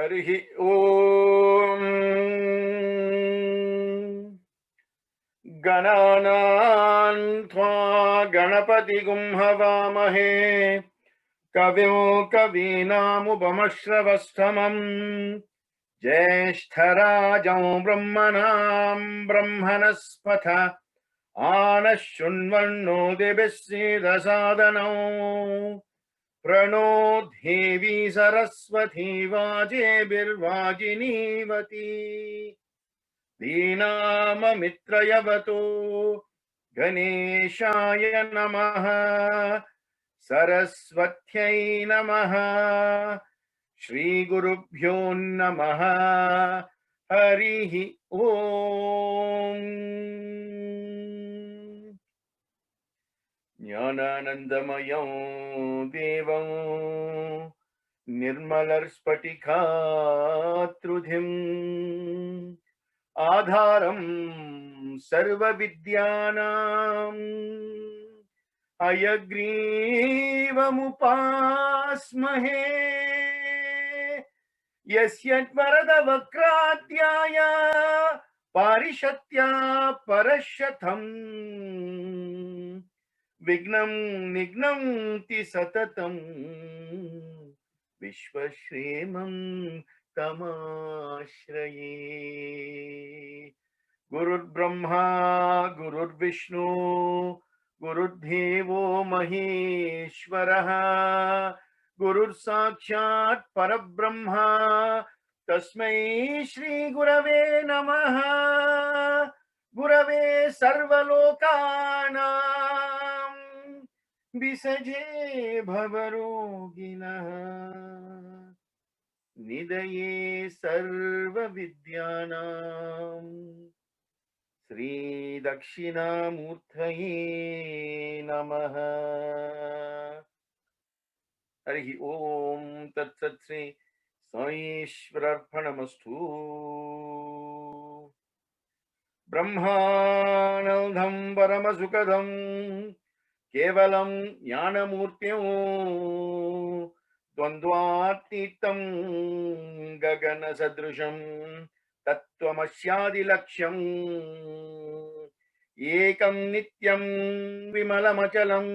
Harihi Om Gananan Tva Ganapati Gumhavamahe Kavyo Kavinamupamashravastamam Jeshtarajam Brahmanam Brahmanaspatha Anashunvanno Debesida Sadhanam Prano Devi Saraswati Vajebirvajinivati Dinama Mitrayavato Ganeshaya Namaha Saraswatyai Namaha Shri Gurubhyo Namaha Harihi Om Jnananandamayam Devam Nirmalarspatikatrudhim Adharam Sarva Vidyanam Ayagrivam Yasyat Varada Vakratyaya Parishatya Parashatham Vignam Nignam Ti Satatam Vishwashremam Tamashraye Gurur Brahma Gurur Vishnu Gurur Devo Maheshwaraha Gurur Sakshat Parabrahma Tasmai Shri Gurave Namaha Gurave Sarvalokanam Visaje Bhavaroginaha Nidaye Sarva Vidyanam Sri Dakshinamurthaye Namaha Harihi Om Tat Sat Sri Sai Shvararpanamastu Brahmanaldham Paramasukadam Kevalam Jnanamurtyam Dvandvatitam Gagana Sadrusham Tattvamashyadi Laksham Ekam Nityam Vimalamachalam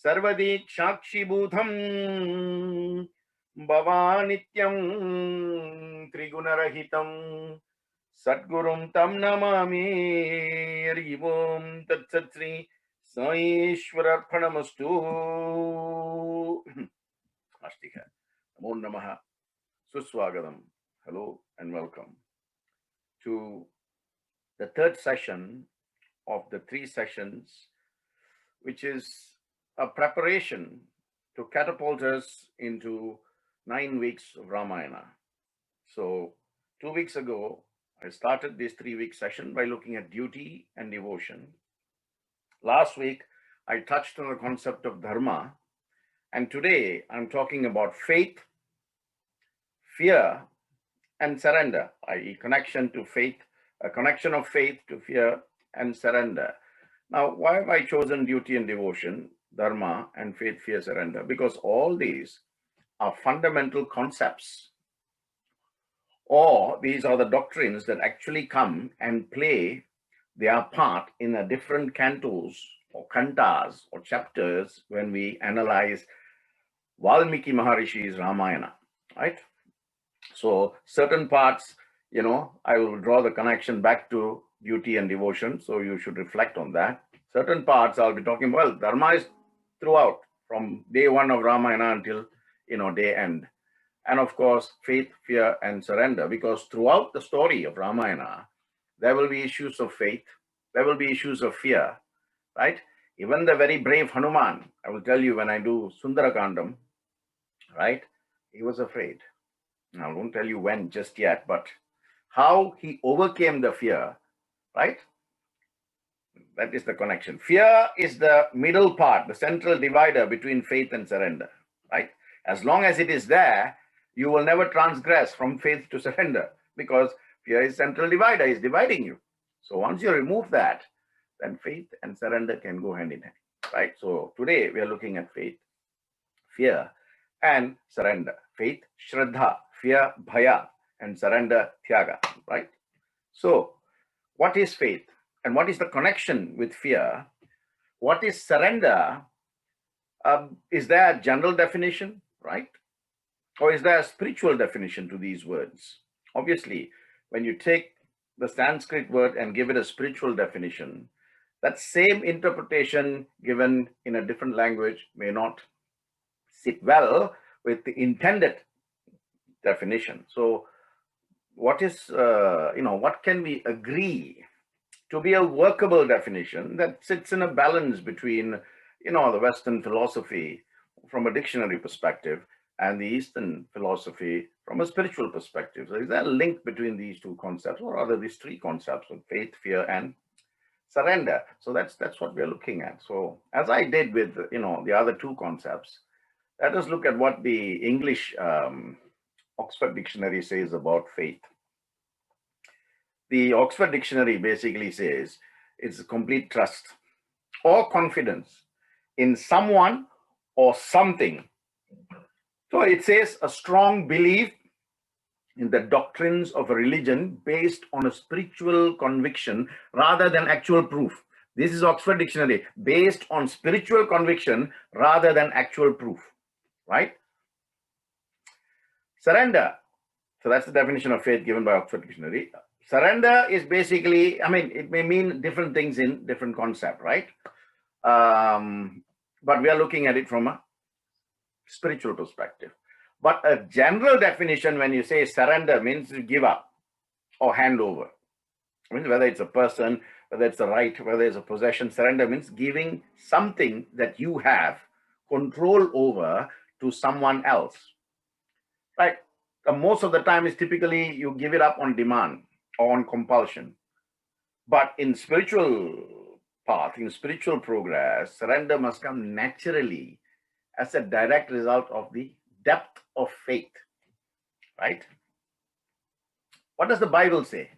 Sarvadik Shakshi Bhutam Bhavanityam Trigunarahitam Sadgurum Tam Namami Harihi Om Tat Sat Sri Sai Shvararpanamastu Astika Namo Namaha Suswagatam. Hello and welcome to the third session of the 3 sessions, which is a preparation to catapult us into 9 weeks of Ramayana. So 2 weeks ago, I started this 3-week session by looking at duty and devotion. Last week, I touched on the concept of dharma. And today, I'm talking about faith, fear, and surrender, i.e. connection to faith, a connection of faith to fear and surrender. Now, why have I chosen duty and devotion, dharma, and faith, fear, surrender? Because all these are fundamental concepts, or these are the doctrines that actually come and play their part in a different cantos or kantas or chapters when we analyze Valmiki Maharishi's Ramayana, right? So certain parts, I will draw the connection back to duty and devotion, so you should reflect on that. Certain parts I'll be talking about, dharma is throughout, from day 1 of Ramayana until, day end. And of course, faith, fear, and surrender, because throughout the story of Ramayana, there will be issues of faith, there will be issues of fear, right? Even the very brave Hanuman, I will tell you when I do Sundarakandam, right? He was afraid. Now, I won't tell you when just yet, but how he overcame the fear, right? That is the connection. Fear is the middle part, the central divider between faith and surrender, right? As long as it is there, you will never transgress from faith to surrender, because fear is central divider, is dividing you. So once you remove that, then faith and surrender can go hand in hand, right? So today we are looking at faith, fear, and surrender. Faith, Shraddha, fear, bhaya, and surrender, tyaga, right? So, what is faith? And what is the connection with fear? What is surrender? Is there a general definition, right? Or is there a spiritual definition to these words? Obviously, when you take the Sanskrit word and give it a spiritual definition, that same interpretation given in a different language may not sit well with the intended definition. So, what is, what can we agree to be a workable definition that sits in a balance between, the Western philosophy from a dictionary perspective and the Eastern philosophy from a spiritual perspective? So is there a link between these two concepts, or rather these three concepts of faith, fear, and surrender? So that's what we're looking at. So as I did with, the other two concepts, let us look at what the English Oxford Dictionary says about faith. The Oxford Dictionary basically says it's a complete trust or confidence in someone or something. So it says a strong belief in the doctrines of a religion based on a spiritual conviction rather than actual proof. This is Oxford Dictionary, based on spiritual conviction rather than actual proof, right? Surrender. So that's the definition of faith given by Oxford Dictionary. Surrender is basically, it may mean different things in different concept, right? But we are looking at it from a spiritual perspective. But a general definition, when you say surrender, means to give up or hand over. I mean, whether it's a person, whether it's a right, whether it's a possession, surrender means giving something that you have control over to someone else, right? Most of the time is typically you give it up on demand or on compulsion. But in spiritual path, in spiritual progress, surrender must come naturally as a direct result of the depth of faith, right? What does the Bible say?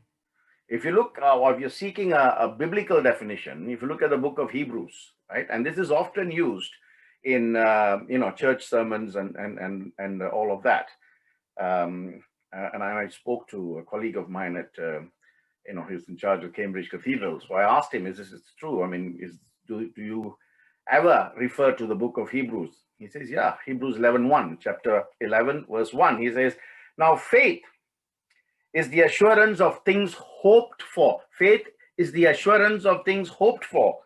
If you look, or if you're seeking a biblical definition, if you look at the book of Hebrews, right, and this is often used in church sermons and all of that. And I spoke to a colleague of mine at who's in charge of Cambridge Cathedral. So I asked him, is this true? I mean, do you ever refer to the book of Hebrews? He says, yeah, Hebrews 11:1, chapter 11, verse 1. He says, now faith is the assurance of things hoped for. Faith is the assurance of things hoped for,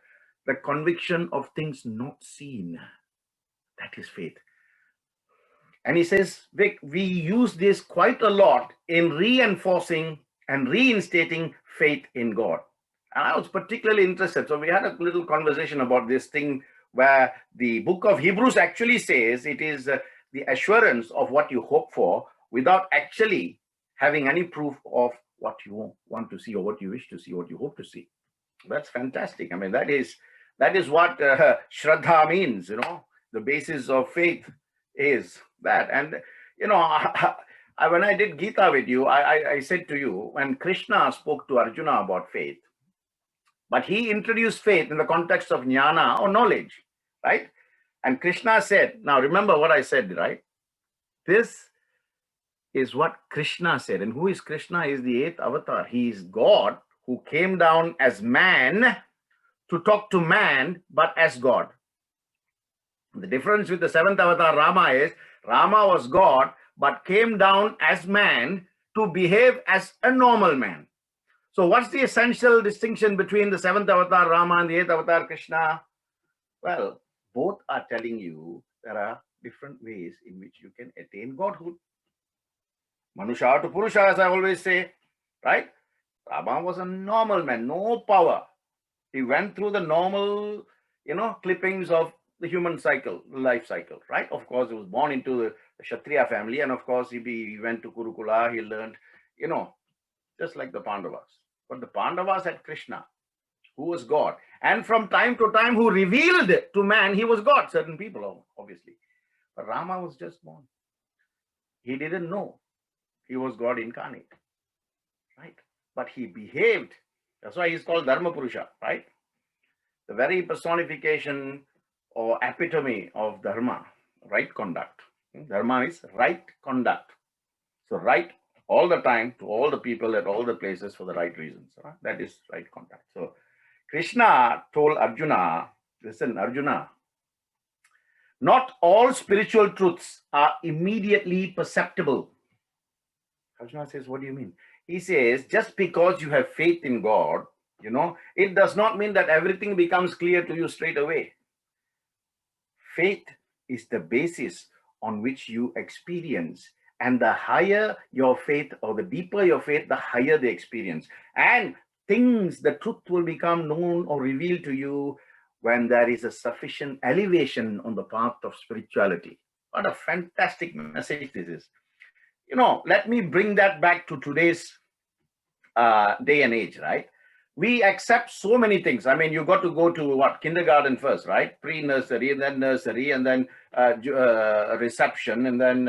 the conviction of things not seen. That is faith. And he says, Vic, we use this quite a lot in reinforcing and reinstating faith in God. And I was particularly interested. So we had a little conversation about this thing where the book of Hebrews actually says it is the assurance of what you hope for without actually having any proof of what you want to see or what you wish to see, what you hope to see. That's fantastic. I mean, that is what Shraddha means, the basis of faith is that. And, when I did Gita with you, I said to you, when Krishna spoke to Arjuna about faith, but he introduced faith in the context of jnana or knowledge, right? And Krishna said, now remember what I said, right? This is what Krishna said. And who is Krishna? He is the 8th avatar. He is God who came down as man to talk to man, but as God. The difference with the 7th avatar, Rama, is Rama was God, but came down as man to behave as a normal man. So what's the essential distinction between the 7th avatar, Rama, and the 8th avatar, Krishna? Well, both are telling you there are different ways in which you can attain godhood. Manusha to Purusha, as I always say, right? Rama was a normal man, no power. He went through the normal, clippings of the human cycle, life cycle, right? Of course, he was born into the Kshatriya family, and of course, he went to Kurukula, he learned, just like the Pandavas. But the Pandavas had Krishna, who was God. And from time to time, who revealed to man he was God, certain people, obviously. But Rama was just born. He didn't know he was God incarnate, right? But he behaved. That's why he's called Dharma Purusha, right? The very personification or epitome of Dharma, right conduct. Dharma is right conduct. So right all the time to all the people at all the places for the right reasons. That is right contact. So Krishna told Arjuna, listen, Arjuna, not all spiritual truths are immediately perceptible. Arjuna says, what do you mean? He says, just because you have faith in God, it does not mean that everything becomes clear to you straight away. Faith is the basis on which you experience. And the higher your faith or the deeper your faith, the higher the experience. And the truth will become known or revealed to you when there is a sufficient elevation on the path of spirituality. What a fantastic message this is. Let me bring that back to today's day and age, right? We accept so many things. I mean, you got to go to kindergarten first, right? Pre-nursery, and then nursery, and then reception, and then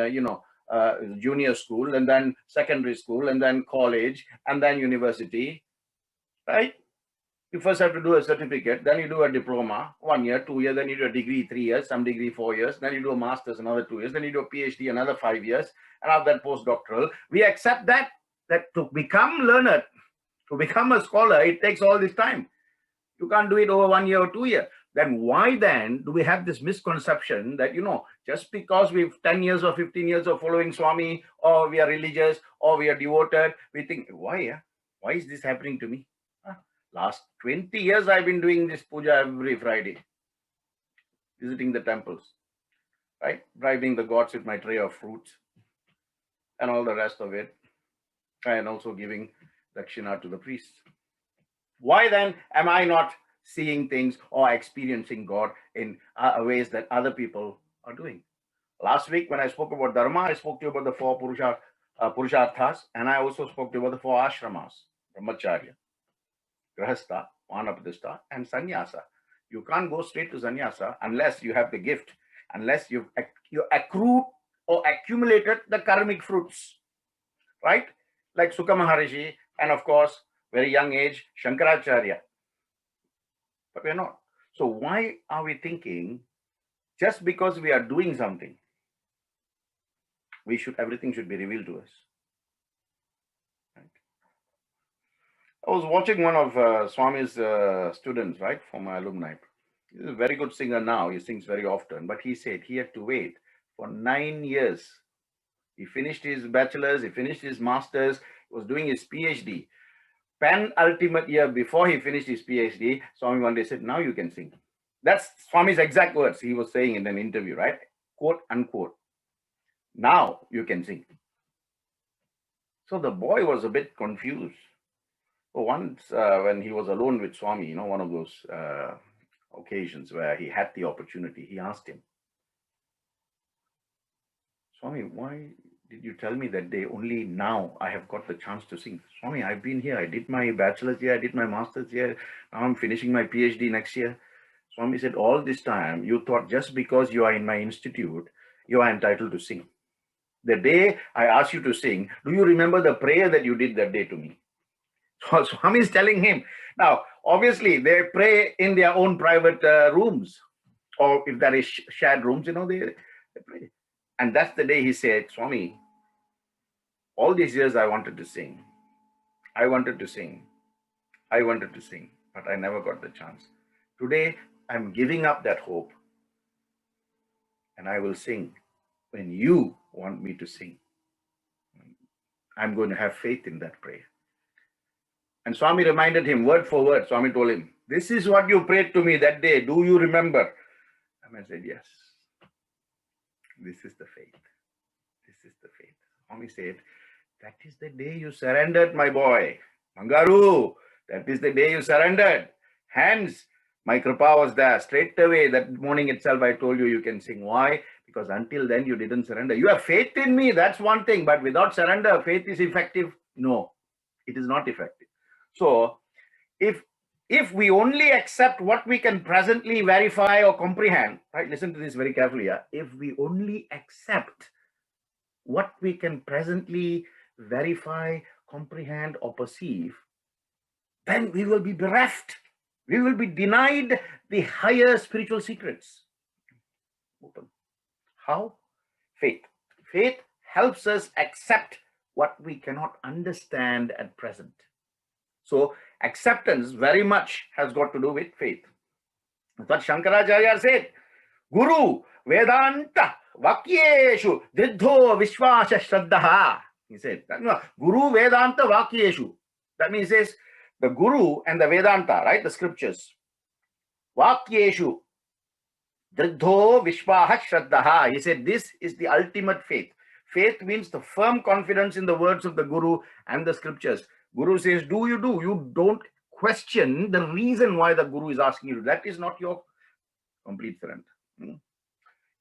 junior school, and then secondary school, and then college, and then university, right? You first have to do a certificate, then you do a diploma, 1 year, 2 years, then you do a degree, 3 years, some degree, 4 years, then you do a master's, another 2 years, then you do a PhD, another 5 years, and after that postdoctoral. We accept that to become learned, to become a scholar, it takes all this time. You can't do it over 1 year or 2 years. Then why then do we have this misconception that, just because we've 10 years or 15 years of following Swami, or we are religious, or we are devoted, we think, why is this happening to me? Last 20 years, I've been doing this puja every Friday, visiting the temples, right? Bribing the gods with my tray of fruits and all the rest of it, and also giving dakshina to the priests. Why then am I not seeing things or experiencing God in ways that other people are doing? Last week, when I spoke about Dharma, I spoke to you about the 4 Purusharthas, and I also spoke to you about the 4 ashramas, Brahmacharya, Grahastha, Vanapadistha, and Sannyasa. You can't go straight to Sannyasa unless you have the gift, unless you accrued or accumulated the karmic fruits, right? Like Sukha Maharishi, and of course, very young age, Shankaracharya. But we're not. So why are we thinking just because we are doing something, everything should be revealed to us? I was watching one of Swami's students, right, from my alumni. He's a very good singer now. He sings very often. But he said he had to wait for 9 years. He finished his bachelor's, he finished his master's, he was doing his PhD. Penultimate year before he finished his PhD, Swami one day said, now you can sing. That's Swami's exact words he was saying in an interview, right? Quote, unquote. Now you can sing. So the boy was a bit confused. So once when he was alone with Swami, one of those occasions where he had the opportunity, he asked him, Swami, why did you tell me that day only now I have got the chance to sing? Swami, I've been here. I did my bachelor's here. I did my master's here. Now I'm finishing my PhD next year. Swami said, all this time you thought just because you are in my institute, you are entitled to sing. The day I asked you to sing, do you remember the prayer that you did that day to me? So Swami is telling him. Now, obviously, they pray in their own private rooms, or if there is shared rooms, they pray. And that's the day he said, Swami, all these years I wanted to sing. I wanted to sing. I wanted to sing, but I never got the chance. Today, I'm giving up that hope, and I will sing when you want me to sing. I'm going to have faith in that prayer. And Swami reminded him word for word. Swami told him, this is what you prayed to me that day. Do you remember? And I said, yes. This is the faith. This is the faith. Swami said, that is the day you surrendered, my boy. Mangaru, that is the day you surrendered. Hence, my kripa was there. Straight away, that morning itself, I told you, you can sing. Why? Because until then, you didn't surrender. You have faith in me. That's one thing. But without surrender, faith is effective. No, it is not effective. So, if we only accept what we can presently verify or comprehend, right? Listen to this very carefully. Yeah? If we only accept what we can presently verify, comprehend, or perceive, then we will be bereft. We will be denied the higher spiritual secrets. Open. How? Faith. Faith helps us accept what we cannot understand at present. So acceptance very much has got to do with faith. That's what Shankaracharya said. Guru Vedanta Vakyeshu Dridho Vishwasha Shraddha. He said, no, Guru Vedanta Vakyeshu. That means he says the Guru and the Vedanta, right? The scriptures. Vakyeshu Dridho Vishwaha Shraddha. He said, this is the ultimate faith. Faith means the firm confidence in the words of the Guru and the scriptures. Guru says, do. You don't question the reason why the Guru is asking you. That is not your complete surrender. It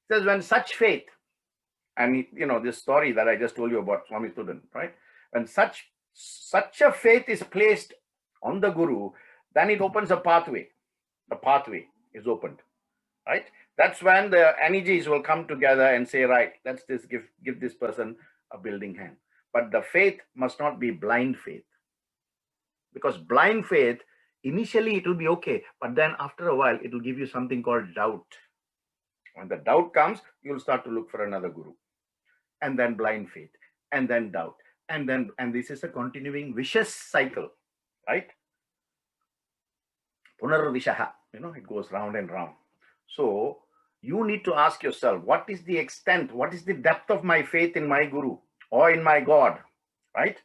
says, when such faith, and this story that I just told you about Swami Sudan, right? When such a faith is placed on the Guru, then it opens a pathway. The pathway is opened, right? That's when the energies will come together and say, right, let's just give this person a building hand. But the faith must not be blind faith. Because blind faith, initially it will be okay, but then after a while, it will give you something called doubt. When the doubt comes, you'll start to look for another Guru. And then blind faith, and then doubt. And this is a continuing vicious cycle, right? Punarvishaha, it goes round and round. So you need to ask yourself, what is the extent, what is the depth of my faith in my Guru or in my God, right?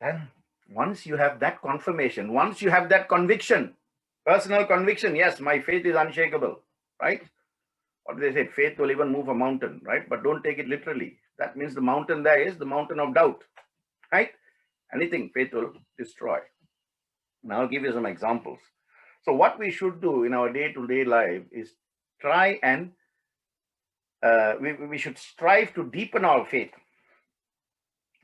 Then once you have that confirmation, once you have that conviction, personal conviction, yes, my faith is unshakable, right? What do they say? Faith will even move a mountain, right? But don't take it literally. That means the mountain there is the mountain of doubt, right? Anything faith will destroy. Now I'll give you some examples. So what we should do in our day-to-day life is try and we should strive to deepen our faith.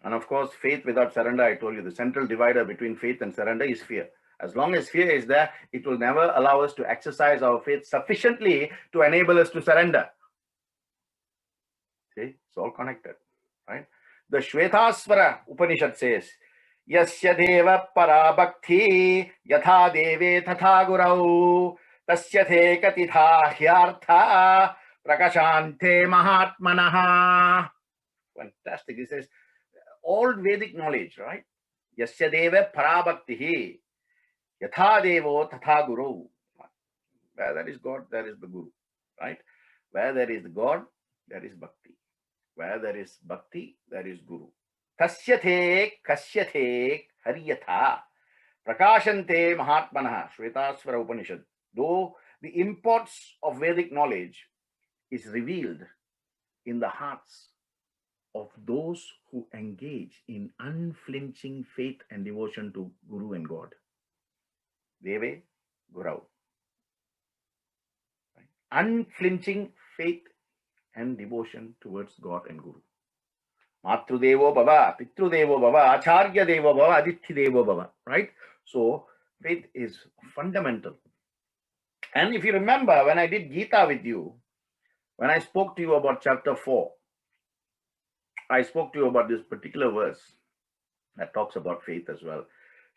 And of course, faith without surrender, I told you, the central divider between faith and surrender is fear. As long as fear is there, it will never allow us to exercise our faith sufficiently to enable us to surrender. See, it's all connected, right? The Shvetasvara Upanishad says, Yasya deva para bhakti yatha deve tatha gurau tasya the katitha hyartha prakashante mahatmanaha. Fantastic. He says, all Vedic knowledge, right? Yasya deva para bhakti yatha devo tatha guru. Where there is God, there is the Guru, right? Where there is God, there is bhakti. Where there is bhakti, there is Guru. Tasyate kasyate hariyatha prakashante mahatmanaha. Shvetasvara Upanishad. Though the imports of Vedic knowledge is revealed in the hearts of those who engage in unflinching faith and devotion to Guru and God. Deve Gurau. Unflinching faith and devotion towards God and Guru. Matrudevo Bhava, Pitrudevo Bhava, Acharya Devo Bhava, Aditya Devo Bhava, right? So faith is fundamental. And if you remember, when I did Gita with you, when I spoke to you about chapter 4, I spoke to you about this particular verse that talks about faith as well.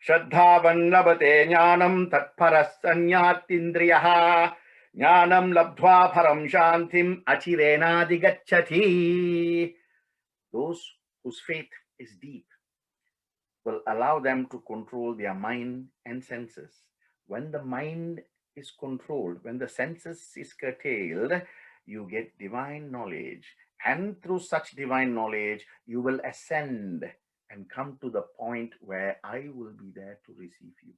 Shraddhavan labate jnanam tatparas sanyatindriyaha jnanam labdhva param shantim achirena digacchati. Those whose faith is deep will allow them to control their mind and senses. When the mind is controlled, when the senses is curtailed, you get divine knowledge. And through such divine knowledge, you will ascend and come to the point where I will be there to receive you.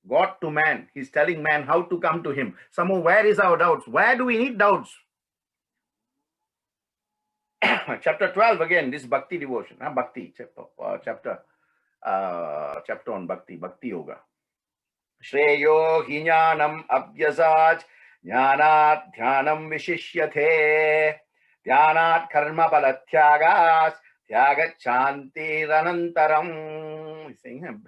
God to man, he's telling man how to come to him. Somehow, where is our doubts? Where do we need doubts? Chapter 12, again, this bhakti devotion. Bhakti, chapter on bhakti yoga. Shreyo hinyanam abhyasaj jnanat dhyanam vishishyate dhyanat karma balatyagas tyagachanti ranantaram. He's saying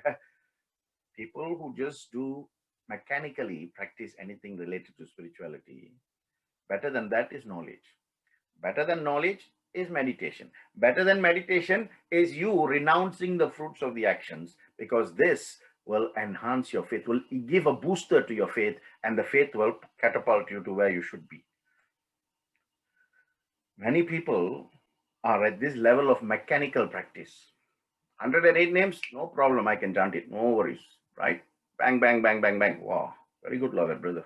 people who just do mechanically practice anything related to spirituality, better than that is knowledge. Better than knowledge is meditation. Better than meditation is you renouncing the fruits of the actions, because this will enhance your faith, will give a booster to your faith, and the faith will catapult you to where you should be. Many people are at this level of mechanical practice. 108 names, no problem. I can chant it. No worries. Right? Bang, bang, bang, bang, bang. Wow. Very good, Lord, brother.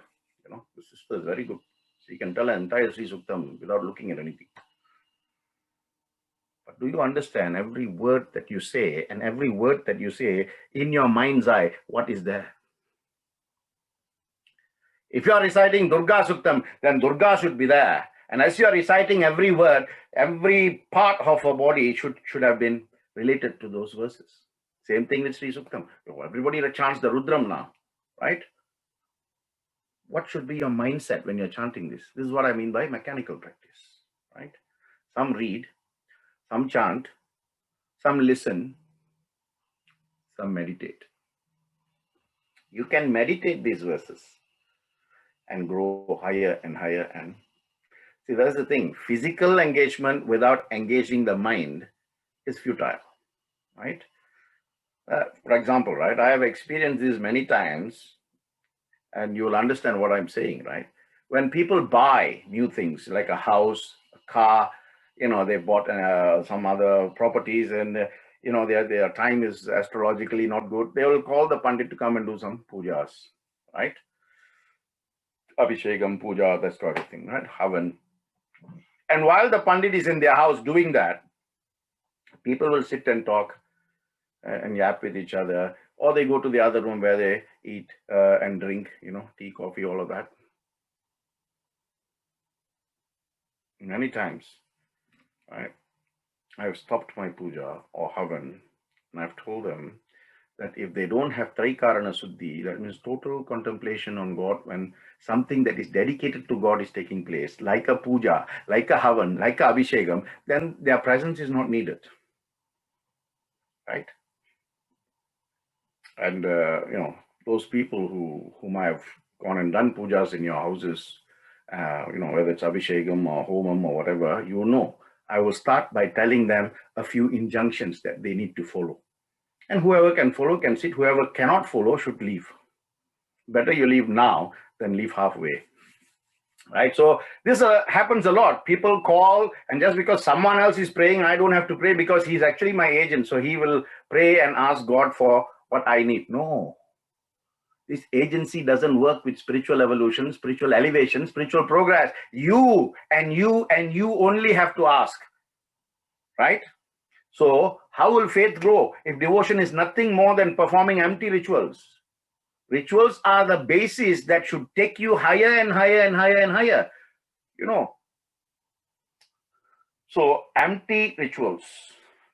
The sister is very good. She can tell an entire Sri Suktam without looking at anything. But do you understand every word that you say, and every word that you say in your mind's eye, what is there? If you are reciting Durga Suktam, then Durga should be there. And as you are reciting every word, every part of her body should have been related to those verses. Same thing with Sri Suktam. Everybody chants the Rudram now, right? What should be your mindset when you're chanting this? This is what I mean by mechanical practice, right? Some read, some chant, some listen, some meditate. You can meditate these verses and grow higher and higher. And see, that's the thing. Physical engagement without engaging the mind is futile, right? For example, right, I have experienced this many times, and you will understand what I'm saying, right? When people buy new things like a house, a car, they bought some other properties, and their time is astrologically not good, they will call the pandit to come and do some pujas, right? Abhishekam, puja, that sort of thing, right? Havan. And while the pandit is in their house doing that, people will sit and talk and yap with each other, or they go to the other room where they eat and drink, tea, coffee, all of that. Many times, right, I've stopped my puja or havan, and I've told them that if they don't have Traikarana Suddhi, that means total contemplation on God, when something that is dedicated to God is taking place, like a puja, like a havan, like a abhishekam, then their presence is not needed, right? And those people whom I have gone and done pujas in your houses, whether it's abhishekam or homam or whatever, I will start by telling them a few injunctions that they need to follow. And whoever can follow can sit. Whoever cannot follow should leave. Better you leave now than leave halfway. Right? So this happens a lot. People call, and just because someone else is praying, I don't have to pray because he's actually my agent. So he will pray and ask God for what I need. No. This agency doesn't work with spiritual evolution, spiritual elevation, spiritual progress. You and you and you only have to ask. Right? So how will faith grow if devotion is nothing more than performing empty rituals? Rituals are the basis that should take you higher and higher and higher and higher. So empty rituals,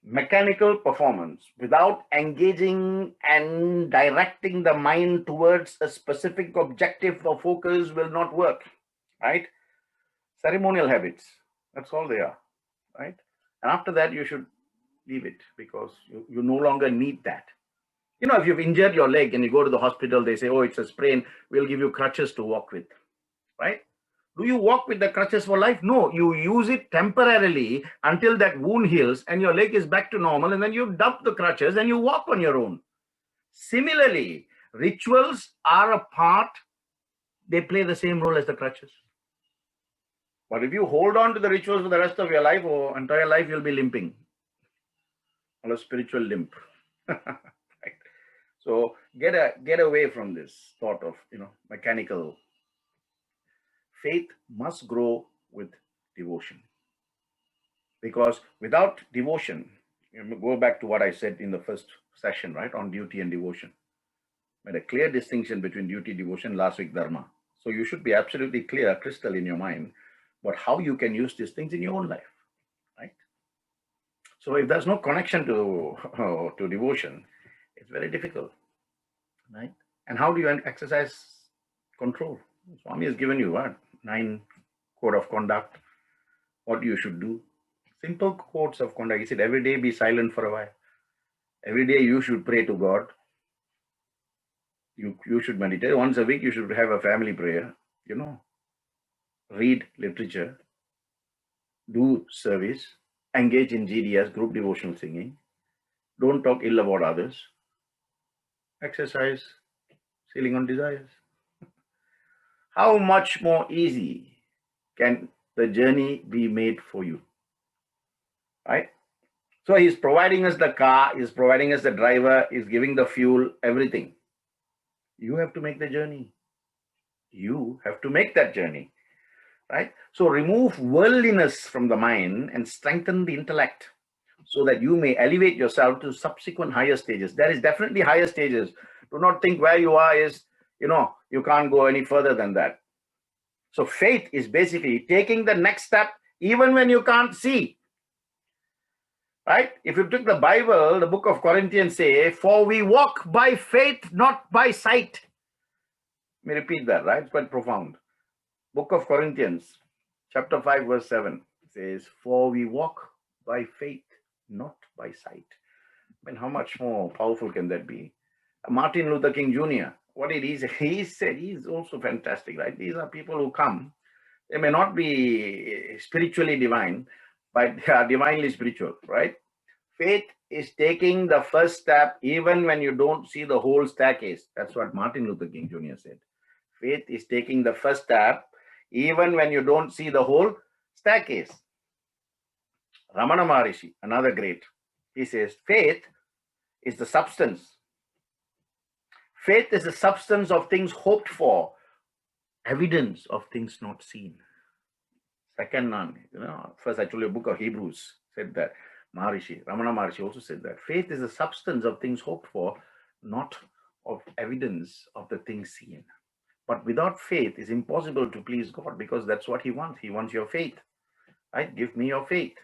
mechanical performance without engaging and directing the mind towards a specific objective or focus will not work, right? Ceremonial habits, that's all they are, right? And after that, you should leave it because you no longer need that. If you've injured your leg and you go to the hospital, they say, oh, it's a sprain, we'll give you crutches to walk with, right? Do you walk with the crutches for life? No, you use it temporarily until that wound heals and your leg is back to normal, and then you dump the crutches and you walk on your own. Similarly, rituals are a part, they play the same role as the crutches. But if you hold on to the rituals for the rest of your life or entire life, you'll be limping. On a spiritual limp. Right? So get away from this thought of mechanical. Faith must grow with devotion. Because without devotion, go back to what I said in the first session, right, on duty and devotion. Made a clear distinction between duty, devotion, last week, dharma. So you should be absolutely clear, crystal in your mind, about how you can use these things in your own life, right? So if there's no connection to devotion, it's very difficult, right? And how do you exercise control? Swami has given you 9 code of conduct, what you should do. Simple codes of conduct. He said, every day be silent for a while. Every day you should pray to God. You should meditate. Once a week you should have a family prayer. Read literature. Do service. Engage in GDS, group devotional singing. Don't talk ill about others. Exercise sealing on desires. How much more easy can the journey be made for you? right? So he's providing us the car, he's providing us the driver, he's giving the fuel, everything. You have to make the journey. You have to make that journey, right? So remove worldliness from the mind and strengthen the intellect so that you may elevate yourself to subsequent higher stages. There is definitely higher stages. Do not think where you are is, you can't go any further than that. So faith is basically taking the next step even when you can't see. Right? If you took the Bible, the book of Corinthians say, for we walk by faith, not by sight. Let me repeat that, right? It's quite profound. Book of Corinthians, chapter 5, verse 7 says, for we walk by faith, not by sight. I mean, how much more powerful can that be? Martin Luther King Jr., what did he say? He said, he's also fantastic, right? These are people who come. They may not be spiritually divine, but they are divinely spiritual, right? Faith is taking the first step even when you don't see the whole staircase. That's what Martin Luther King Jr. said. Faith is taking the first step even when you don't see the whole staircase. Ramana Maharishi, another great, he says, faith is the substance. Faith is the substance of things hoped for, evidence of things not seen. Second none, first I told you, book of Hebrews said that. Ramana Maharishi also said that. Faith is the substance of things hoped for, not of evidence of the things seen. But without faith, it's impossible to please God because that's what he wants. He wants your faith, right? Give me your faith.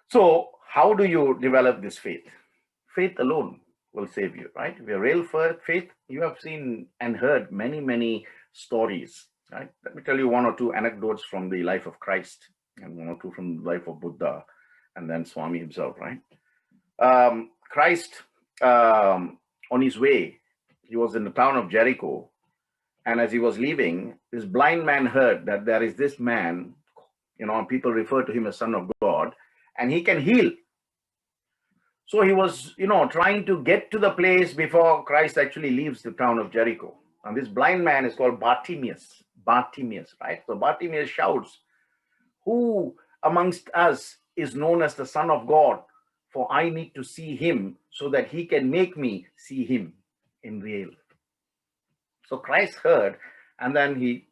So how do you develop this faith? Faith alone will save you, right? If you're real faith, you have seen and heard many, many stories, right? Let me tell you one or two anecdotes from the life of Christ and one or two from the life of Buddha and then Swami himself, right? Christ, on his way, he was in the town of Jericho. And as he was leaving, this blind man heard that there is this man, people refer to him as Son of God, and he can heal. So he was, trying to get to the place before Christ actually leaves the town of Jericho. And this blind man is called Bartimaeus, right? So Bartimaeus shouts, who amongst us is known as the Son of God? For I need to see him so that he can make me see him in real. So Christ heard, and then he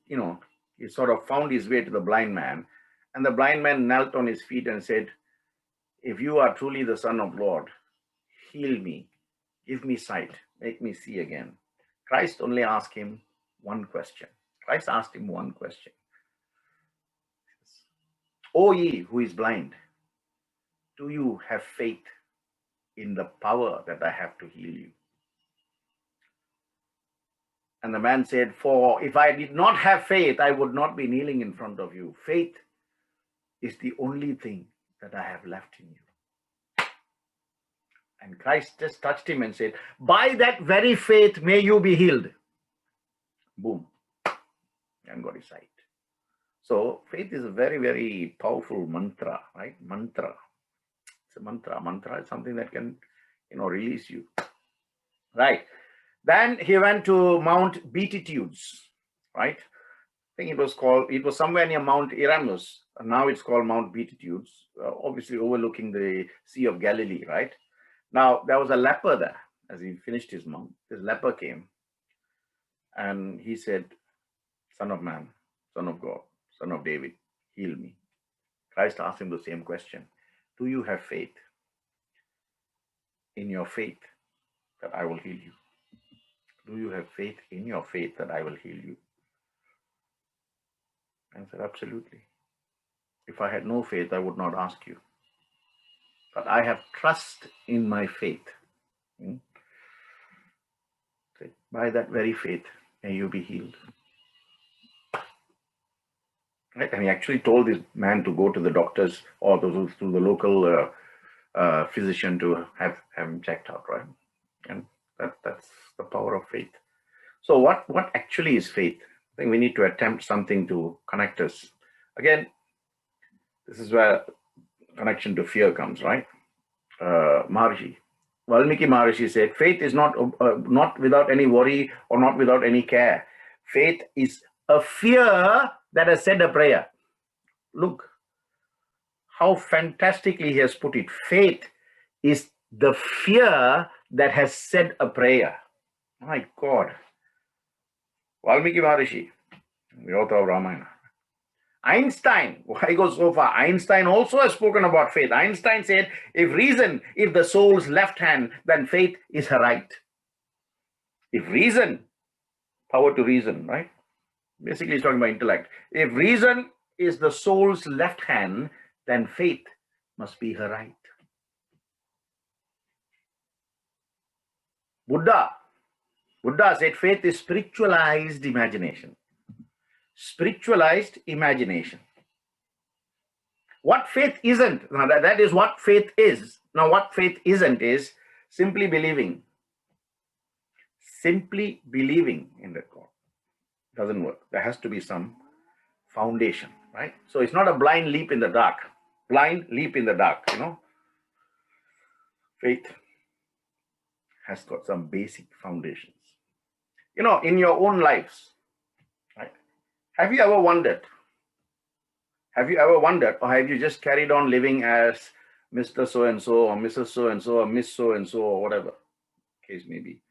sort of found his way to the blind man. And the blind man knelt on his feet and said, if you are truly the Son of God, heal me, give me sight, make me see again. Christ only asked him one question. Christ asked him one question. O ye who is blind, do you have faith in the power that I have to heal you? And the man said, for if I did not have faith, I would not be kneeling in front of you. Faith is the only thing that I have left in you. And Christ just touched him and said, by that very faith, may you be healed. Boom. And got his sight. So faith is a very, very powerful mantra, right? Mantra. It's a mantra. Mantra is something that can, release you. Right. Then he went to Mount Beatitudes, right? I think it was somewhere near Mount Erasmus. And now it's called Mount Beatitudes, obviously overlooking the Sea of Galilee, right? Now, there was a leper there. As he finished his mount, this leper came and he said, Son of man, Son of God, Son of David, heal me. Christ asked him the same question. Do you have faith? In your faith that I will heal you? Do you have faith in your faith that I will heal you? And I said, absolutely. If I had no faith, I would not ask you. But I have trust in my faith. By that very faith, may you be healed. Right? And he actually told this man to go to the doctors or to the local physician to have him checked out, right? And that's the power of faith. So what actually is faith? I think we need to attempt something to connect us. Again, this is where connection to fear comes, right? Valmiki Maharishi said, faith is not without any worry or not without any care. Faith is a fear that has said a prayer. Look, how fantastically he has put it. Faith is the fear that has said a prayer. My God. Valmiki Maharishi, the author of Ramayana. Einstein, why go so far? Einstein also has spoken about faith. Einstein said, if reason is the soul's left hand, then faith is her right. If reason, power to reason, right? Basically, he's talking about intellect. If reason is the soul's left hand, then faith must be her right. Buddha said faith is spiritualized imagination. Spiritualized imagination. What faith isn't, now that is what faith is. Now, what faith isn't is simply believing. Simply believing in that God doesn't work. There has to be some foundation, right? So it's not a blind leap in the dark. Blind leap in the dark, Faith has got some basic foundations. In your own lives, right? Have you ever wondered? Or have you just carried on living as Mr. So-and-so or Mrs. So-and-so or Miss So-and-so or whatever case may be?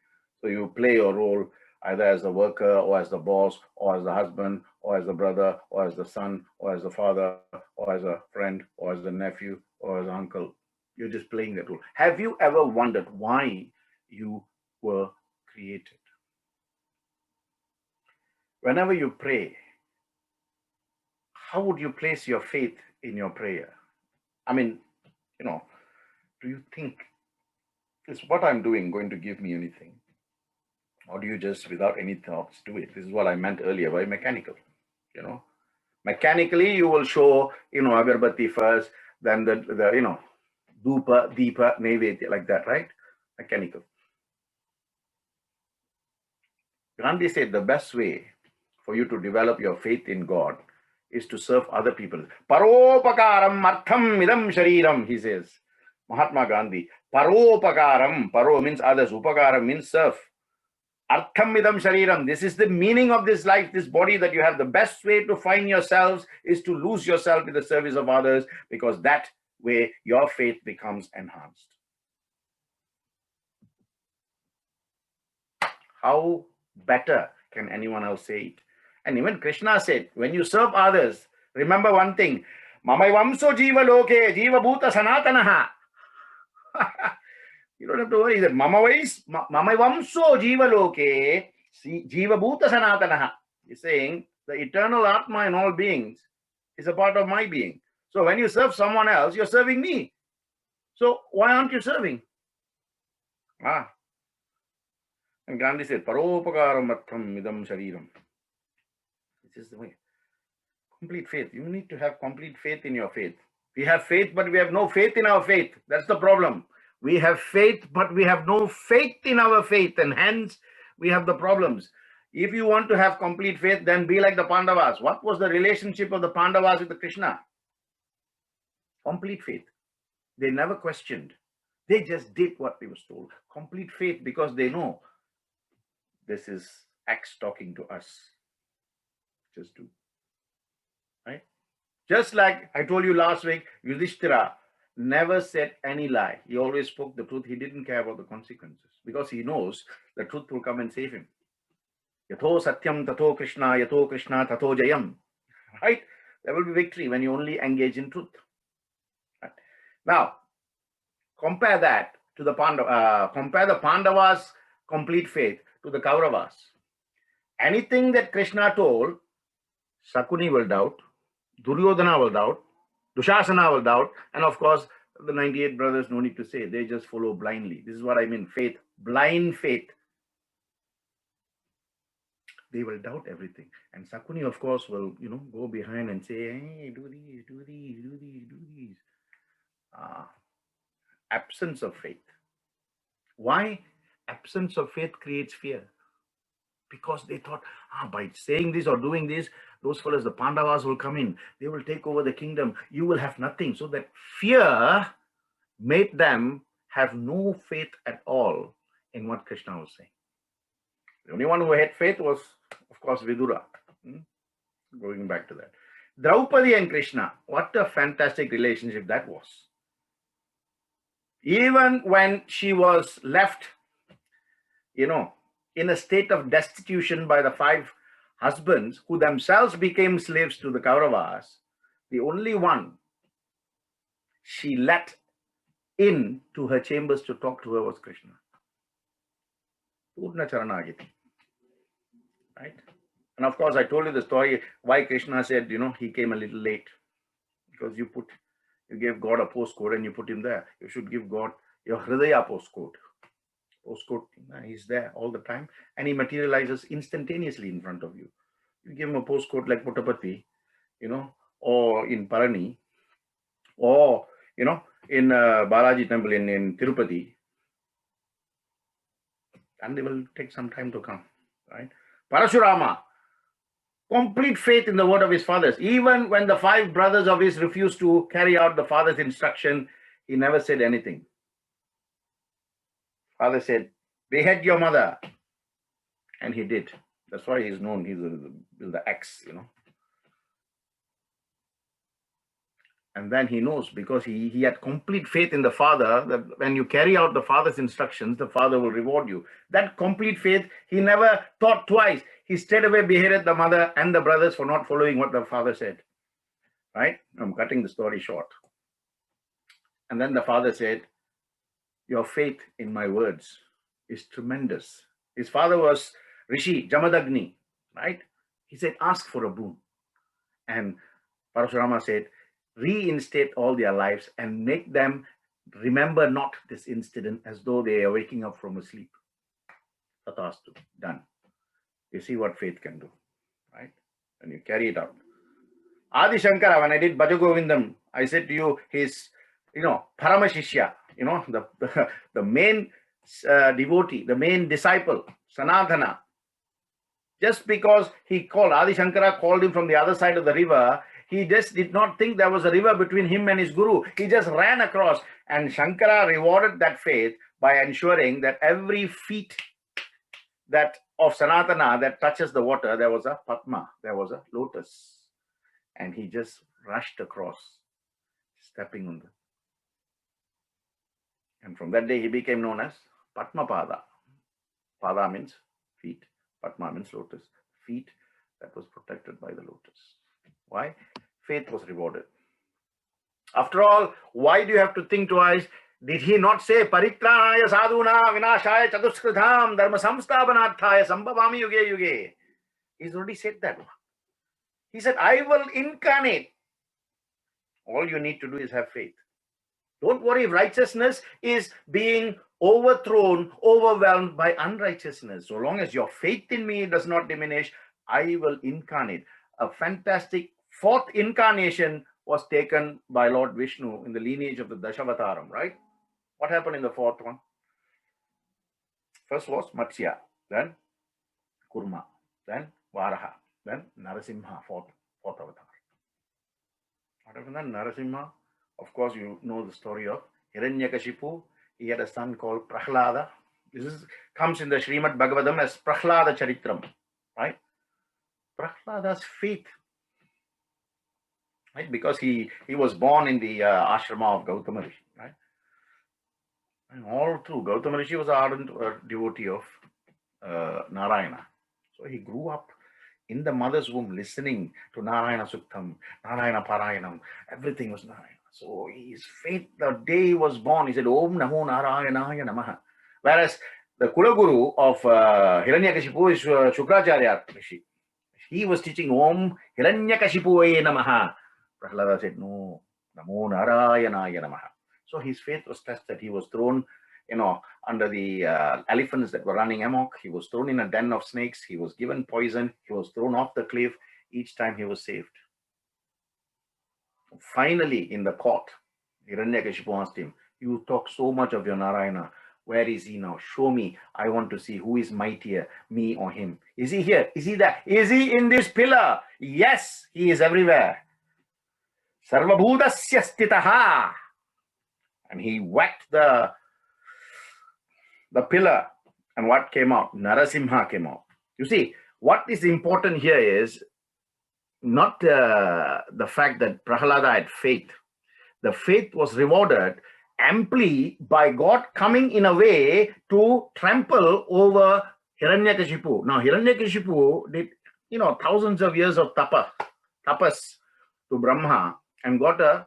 So you play your role either as the worker or as the boss or as the husband or as the brother or as the son or as the father or as a friend or as the nephew or as an uncle. You're just playing that role. Have you ever wondered why you were created? Whenever you pray, how would you place your faith in your prayer? I mean, do you think, is what I'm doing going to give me anything? Or do you just, without any thoughts, do it? This is what I meant earlier, very mechanical, Mechanically, you will show, agarbatti first, then the dhupa, deepa, naivedya, like that, right? Mechanical. Gandhi said the best way for you to develop your faith in God is to serve other people. Paropakaram artham idam shariram, he says. Mahatma Gandhi. Paropakaram, paro means others, upakaram means serve. Artham idam shariram, this is the meaning of this life, this body that you have. The best way to find yourselves is to lose yourself in the service of others, because that way your faith becomes enhanced. How better can anyone else say it? And even Krishna said, when you serve others, remember one thing, Mamaivamso jiva loke, jiva bhuta sanatanaha. You don't have to worry. He said, Mamaivamso jiva loke, jiva bhuta sanatanaha. He's saying, the eternal Atma in all beings is a part of my being. So when you serve someone else, you're serving me. So why aren't you serving? And Gandhi said, Paropakaram artham idam shariram. This is the way. Complete faith. You need to have complete faith in your faith. We have faith, but we have no faith in our faith. That's the problem. We have faith, but we have no faith in our faith, and hence we have the problems. If you want to have complete faith, then be like the Pandavas. What was the relationship of the Pandavas with the Krishna? Complete faith. They never questioned. They just did what they was told. Complete faith, because they know this is X talking to us. Just do. Right? Just like I told you last week, Yudhishthira never said any lie. He always spoke the truth. He didn't care about the consequences, because he knows the truth will come and save him. Yatho satyam tato Krishna, yatho Krishna tato jayam. Right? There will be victory when you only engage in truth. Right? Now, compare that to the compare the Pandavas' complete faith to the Kauravas. Anything that Krishna told, Sakuni will doubt, Duryodhana will doubt, Dushasana will doubt, and of course, the 98 brothers, no need to say, they just follow blindly. This is what I mean, faith, blind faith. They will doubt everything. And Sakuni, of course, will, go behind and say, hey, do these, do these, do these, do these. Absence of faith. Why? Absence of faith creates fear. Because they thought, by saying this or doing this, those fellows, the Pandavas, will come in. They will take over the kingdom. You will have nothing. So that fear made them have no faith at all in what Krishna was saying. The only one who had faith was, of course, Vidura. Going back to that. Draupadi and Krishna, what a fantastic relationship that was. Even when she was left, in a state of destitution by the 5 husbands who themselves became slaves to the Kauravas, the only one she let in to her chambers to talk to her was Krishna. Purna Charanagiti. Right? And of course, I told you the story why Krishna said, he came a little late. Because you gave God a postcode and you put him there. You should give God your Hridaya postcode. He's there all the time and he materializes instantaneously in front of you. You give him a postcode like Puttapati, or in Parani, or, in Balaji temple in Tirupati, and they will take some time to come, right? Parashurama, complete faith in the word of his fathers. Even when the 5 brothers of his refused to carry out the father's instruction, he never said anything. Father said, behead your mother. And he did. That's why he's known. He's the X, And then he knows, because he had complete faith in the father, that when you carry out the father's instructions, the father will reward you. That complete faith, he never thought twice. He straight away beheaded the mother and the brothers for not following what the father said. Right? I'm cutting the story short. And then the father said, your faith in my words is tremendous. His father was Rishi Jamadagni, right? He said, ask for a boon. And Parashurama said, reinstate all their lives and make them remember not this incident as though they are waking up from a sleep. Tatastu, done. You see what faith can do, right? And you carry it out. Adi Shankara, when I did Bhajagovindam, I said to you, his, Paramashishya, the main devotee, the main disciple, Sanatana, just because Adi Shankara called him from the other side of the river, he just did not think there was a river between him and his guru. He just ran across, and Shankara rewarded that faith by ensuring that every feet of Sanatana that touches the water, there was a Padma, there was a lotus. And he just rushed across, stepping on the. And from that day, he became known as Padmapada. Pada means feet. Padma means lotus. Feet that was protected by the lotus. Why? Faith was rewarded. After all, why do you have to think twice? Did he not say, Paritranaya sadhuna vinashaya chatuskritham dharma samsthapanarthaya sambhavami yuge yuge? He's already said that. He said, I will incarnate. All you need to do is have faith. Don't worry if righteousness is being overthrown, overwhelmed by unrighteousness. So long as your faith in me does not diminish, I will incarnate. A fantastic 4th incarnation was taken by Lord Vishnu in the lineage of the Dashavataram, right? What happened in the 4th one? First was Matsya, then Kurma, then Varaha, then Narasimha, 4th avatar. What happened then? Narasimha, of course, you know the story of Hiranyakashipu. He had a son called Prahlada. This comes in the Srimad Bhagavatam as Prahlada Charitram, right? Prahlada's faith, right? Because he was born in the ashrama of Gautama Rishi, right? And all through, Gautama Rishi was an ardent devotee of Narayana. So he grew up in the mother's womb listening to Narayana Suktam, Narayana Parayanam. Everything was Narayana. So his faith, the day he was born, he said, Om Namo Narayanaya Namaha. Whereas the Kulaguru of Hiranyakashipu is Shukracharya Rishi. He was teaching Om Hiranyakashipuye Namaha. Prahlada said, no, Namo Narayanaya Namaha. So his faith was tested. He was thrown, under the elephants that were running amok. He was thrown in a den of snakes. He was given poison. He was thrown off the cliff. Each time he was saved. Finally, in the court, Hiranyakashipu asked him, you talk so much of your Narayana. Where is he now? Show me. I want to see who is mightier, me or him. Is he here? Is he there? Is he in this pillar? Yes, he is everywhere. Sarvabhutasya stitaha. And he whacked the pillar. And what came out? Narasimha came out. You see, what is important here is not the fact that Prahalada had faith. The faith was rewarded amply by God coming in a way to trample over Hiranyakashipu. Now, Hiranyakashipu did, thousands of years of tapas to Brahma, and got a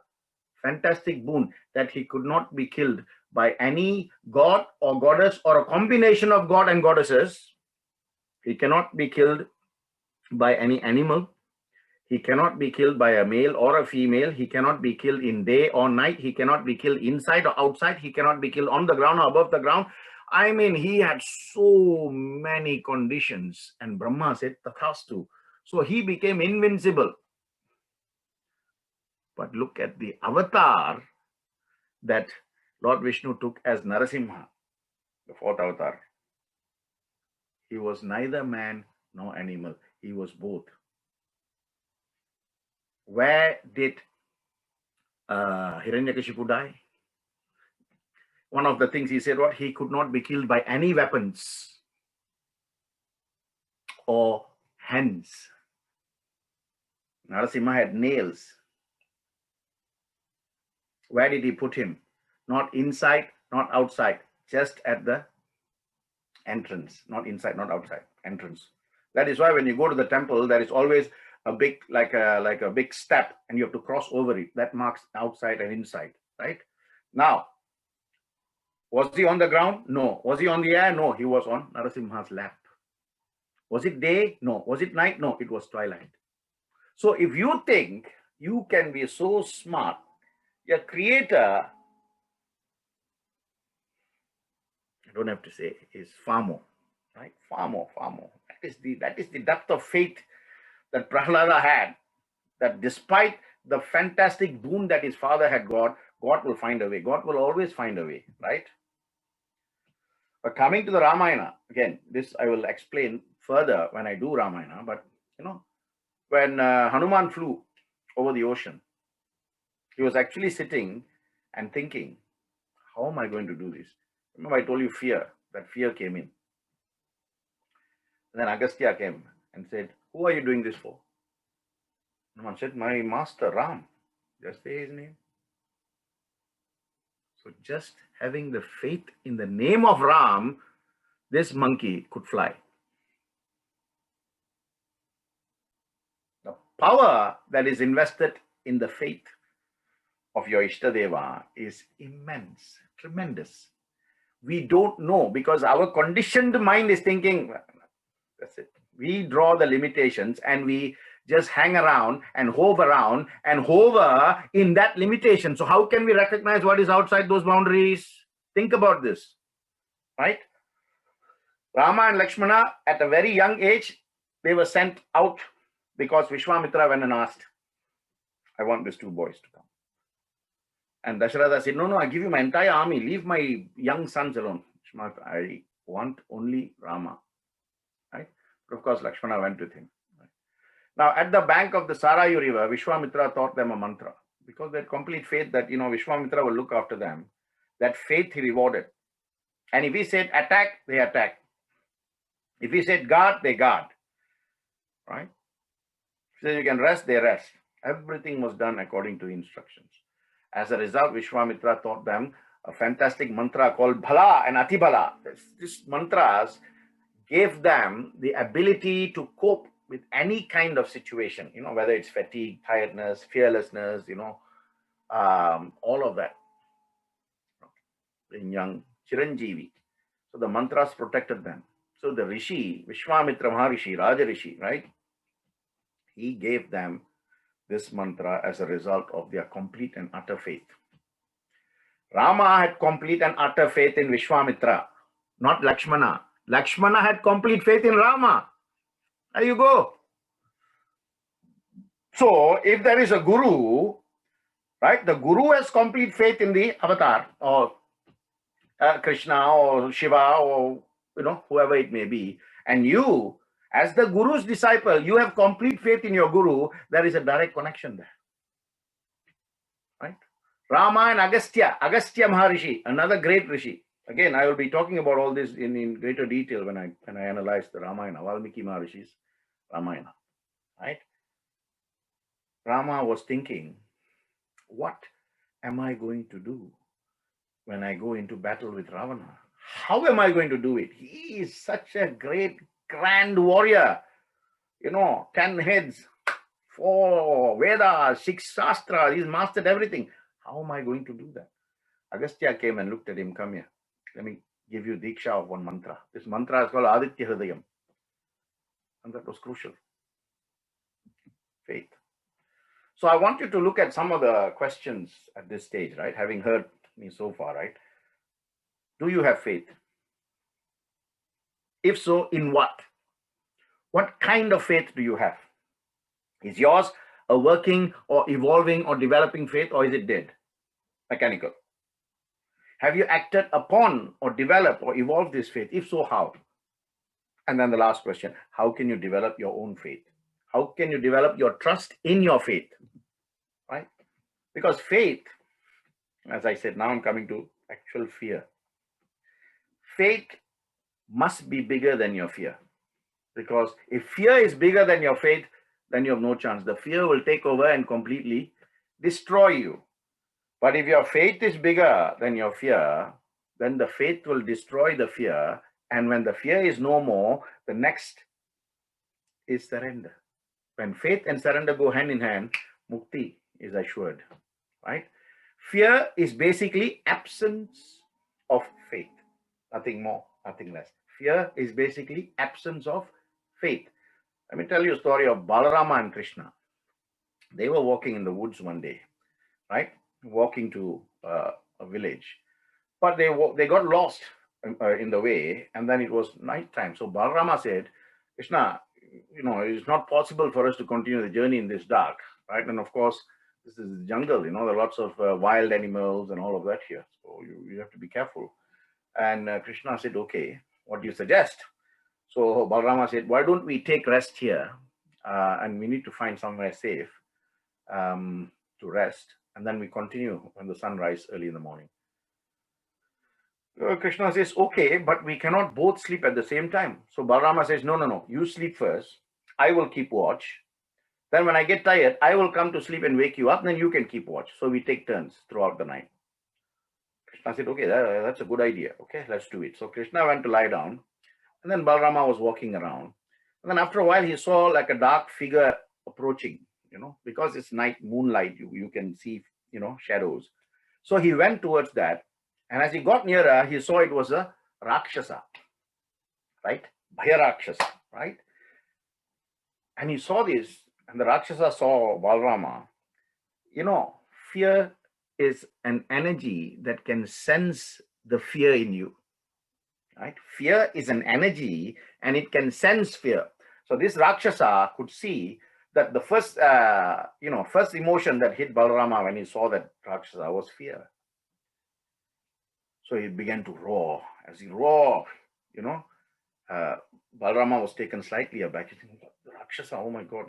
fantastic boon that he could not be killed by any god or goddess or a combination of god and goddesses. He cannot be killed by any animal. He cannot be killed by a male or a female. He cannot be killed in day or night. He cannot be killed inside or outside. He cannot be killed on the ground or above the ground. I mean, he had so many conditions, and Brahma said, Tathastu. So he became invincible. But look at the avatar that Lord Vishnu took as Narasimha, the fourth avatar. He was neither man nor animal. He was both. Where did Hiranyakashipu die? One of the things he said, what? He could not be killed by any weapons or hands. Narasimha had nails. Where did he put him? Not inside, not outside, just at the entrance. Not inside, not outside, entrance. That is why when you go to the temple, there is always a big, like a big step, and you have to cross over it. That marks outside and inside, right? Now, was he on the ground? No. Was he on the air? No. He was on Narasimha's lap. Was it day? No. Was it night? No. It was twilight. So if you think you can be so smart, your creator, I don't have to say, is far more, right? Far more, far more. That is the depth of faith that Prahlada had, that despite the fantastic boon that his father had got, God will find a way. God will always find a way, right? But coming to the Ramayana, again, this I will explain further when I do Ramayana, but when Hanuman flew over the ocean, he was actually sitting and thinking, how am I going to do this? Remember I told you that fear came in. And then Agastya came and said, who are you doing this for? Hanuman said, my master Ram. Just say his name. So just having the faith in the name of Ram, this monkey could fly. The power that is invested in the faith of your Ishtadeva is immense, tremendous. We don't know because our conditioned mind is thinking, that's it. We draw the limitations and we just hang around and hover in that limitation. So how can we recognize what is outside those boundaries? Think about this, right? Rama and Lakshmana, at a very young age, they were sent out because Vishwamitra went and asked, I want these two boys to come. And Dasharatha said, no, I give you my entire army. Leave my young sons alone. I want only Rama. Right? But of course, Lakshmana went with him. Right? Now, at the bank of the Sarayu river, Vishwamitra taught them a mantra because they had complete faith that, Vishwamitra will look after them. That faith he rewarded. And if he said attack, they attack. If he said guard, they guard. Right? If he said you can rest, they rest. Everything was done according to instructions. As a result, Vishwamitra taught them a fantastic mantra called Bhala and Atibhala. These mantras gave them the ability to cope with any kind of situation, whether it's fatigue, tiredness, fearlessness, all of that. In young Chiranjeevi. So the mantras protected them. So the Rishi, Vishwamitra Maharishi, Raja Rishi, right? He gave them this mantra as a result of their complete and utter faith. Rama had complete and utter faith in Vishwamitra, not Lakshmana. Lakshmana had complete faith in Rama. There you go. So if there is a guru, right, the guru has complete faith in the avatar or Krishna or Shiva or whoever it may be, and you, as the guru's disciple, you have complete faith in your guru. There is a direct connection there, right? Rama and Agastya Maharishi, another great rishi. Again, I will be talking about all this in greater detail when I analyze the Ramayana, Valmiki Maharishi's Ramayana, right? Rama was thinking, what am I going to do when I go into battle with Ravana? How am I going to do it? He is such a great, grand warrior. 10 heads, 4 Vedas, 6 Shastras. He's mastered everything. How am I going to do that? Agastya came and looked at him. Come here. Let me give you Diksha of one mantra. This mantra is called Aditya Hridayam. And that was crucial. Faith. So I want you to look at some of the questions at this stage, right? Having heard me so far, right? Do you have faith? If so, in what? What kind of faith do you have? Is yours a working or evolving or developing faith, or is it dead? Mechanical. Have you acted upon or developed or evolved this faith? If so, how? And then the last question, how can you develop your own faith? How can you develop your trust in your faith? Right? Because faith, as I said, now I'm coming to actual fear. Faith must be bigger than your fear. Because if fear is bigger than your faith, then you have no chance. The fear will take over and completely destroy you. But if your faith is bigger than your fear, then the faith will destroy the fear. And when the fear is no more, the next is surrender. When faith and surrender go hand in hand, mukti is assured, right? Fear is basically absence of faith. Nothing more, nothing less. Fear is basically absence of faith. Let me tell you a story of Balarama and Krishna. They were walking in the woods one day, right? Walking to a village. But they got lost in the way, and then it was night time. So Balarama said, Krishna, it's not possible for us to continue the journey in this dark, right? And of course, this is jungle, there are lots of wild animals and all of that here. So you have to be careful. And Krishna said, okay, what do you suggest? So Balarama said, why don't we take rest here? And we need to find somewhere safe to rest. And then we continue when the sun rises early in the morning. Krishna says, okay, but we cannot both sleep at the same time. So Balarama says, no, you sleep first. I will keep watch. Then when I get tired, I will come to sleep and wake you up. Then you can keep watch. So we take turns throughout the night. Krishna said, okay, that's a good idea. Okay, let's do it. So Krishna went to lie down. And then Balarama was walking around. And then after a while, he saw like a dark figure approaching, because it's night, moonlight, you can see, shadows. So he went towards that. And as he got nearer, he saw it was a Rakshasa, right? Bhaya Rakshasa, right? And he saw this, and the Rakshasa saw Balarama. Fear is an energy that can sense the fear in you, right? Fear is an energy, and it can sense fear. So this Rakshasa could see that the first emotion that hit Balarama when he saw that Rakshasa was fear. So he began to roar. As he roared, Balarama was taken slightly aback. He said, the Rakshasa, oh my God,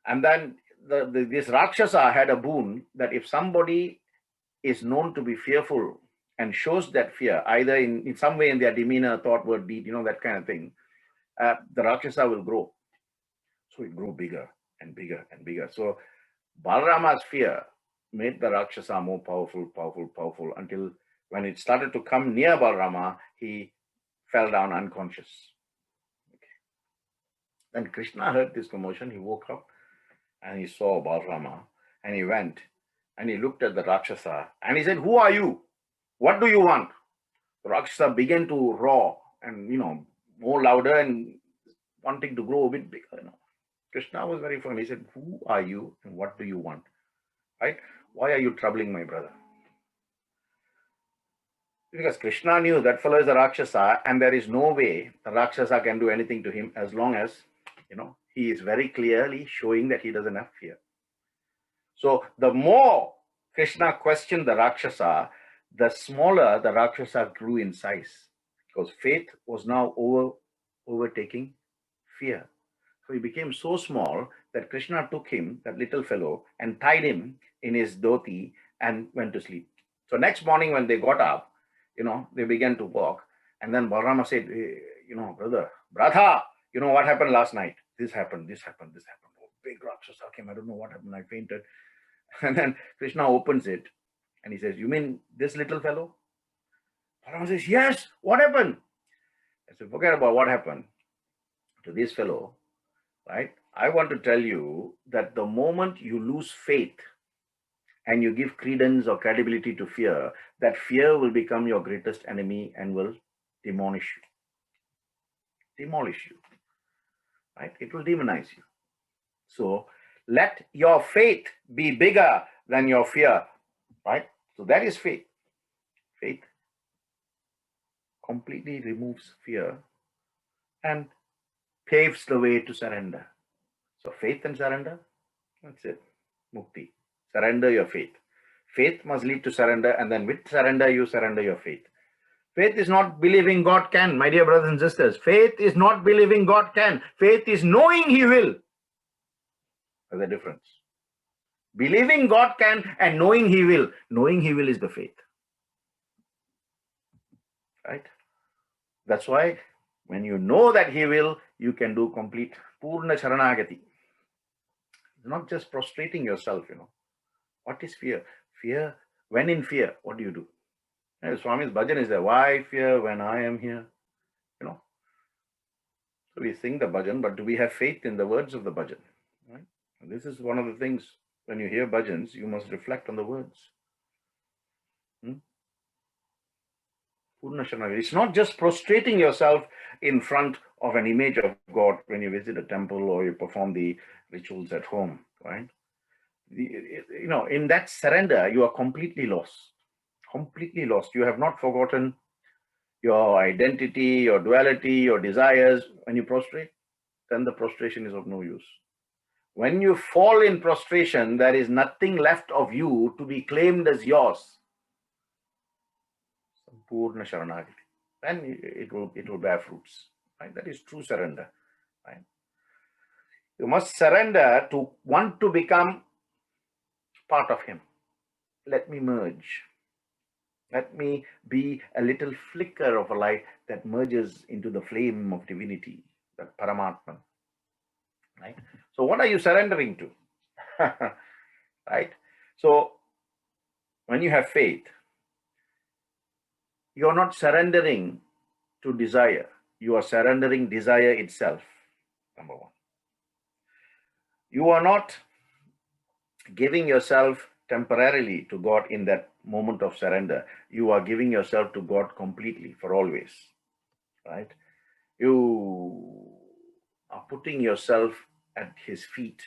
And then this Rakshasa had a boon that if somebody is known to be fearful and shows that fear, either in some way in their demeanor, thought, word, deed, that kind of thing, the Rakshasa will grow. So it grew bigger and bigger and bigger. So Balarama's fear made the Rakshasa more powerful until when it started to come near Balarama, he fell down unconscious. Okay. Then Krishna heard this commotion. He woke up and he saw Balarama, and he went and he looked at the Rakshasa and he said, who are you? What do you want? The Rakshasa began to roar and, more louder and wanting to grow a bit bigger. Krishna was very firm. He said, who are you and what do you want? Right? Why are you troubling my brother? Because Krishna knew that fellow is a Rakshasa, and there is no way the Rakshasa can do anything to him as long as, he is very clearly showing that he doesn't have fear. So the more Krishna questioned the Rakshasa, the smaller the Rakshasa grew in size, because faith was now overtaking fear. So he became so small that Krishna took him, that little fellow, and tied him in his dhoti and went to sleep. So next morning when they got up, they began to walk. And then Balarama said, hey, brother, what happened last night? This happened. big Rakshasa came. I don't know what happened. I fainted. And then Krishna opens it and he says, "You mean this little fellow?" Balaram says, "Yes, what happened?" I said, "Forget about what happened to this fellow, right? I want to tell you that the moment you lose faith and you give credence or credibility to fear, that fear will become your greatest enemy and will demolish you. Demolish you, right? It will demonize you. So let your faith be bigger than your fear, right? So that is faith. Faith completely removes fear and paves the way to surrender. So faith and surrender, that's it. Mukti. Surrender your faith. Faith must lead to surrender, and then with surrender, you surrender your faith. Faith is not believing God can, my dear brothers and sisters. Faith is not believing God can. Faith is knowing He will. There's a difference. Believing God can and knowing He will. Knowing He will is the faith. Right? That's why when you know that He will, you can do complete Purna Sharanagati. It's not just prostrating yourself, What is fear? Fear, when in fear, what do? Swami's bhajan is there. Why fear when I am here? So we sing the bhajan, but do we have faith in the words of the bhajan? Right? And this is one of the things, when you hear bhajans, you must reflect on the words. Purna Sharanagati. It's not just prostrating yourself in front of an image of God when you visit a temple or you perform the rituals at home, right? In that surrender, you are completely lost. Completely lost. You have not forgotten your identity, your duality, your desires. When you prostrate, then the prostration is of no use. When you fall in prostration, there is nothing left of you to be claimed as yours. Purna Sharanagati. Then it will bear fruits. Right? That is true surrender. Right? You must surrender to want to become part of Him. Let me merge. Let me be a little flicker of a light that merges into the flame of divinity, that Paramatma. Right? So what are you surrendering to? Right? So when you have faith, you are not surrendering to desire. You are surrendering desire itself, number one. You are not giving yourself temporarily to God in that moment of surrender. You are giving yourself to God completely for always, right? You are putting yourself at His feet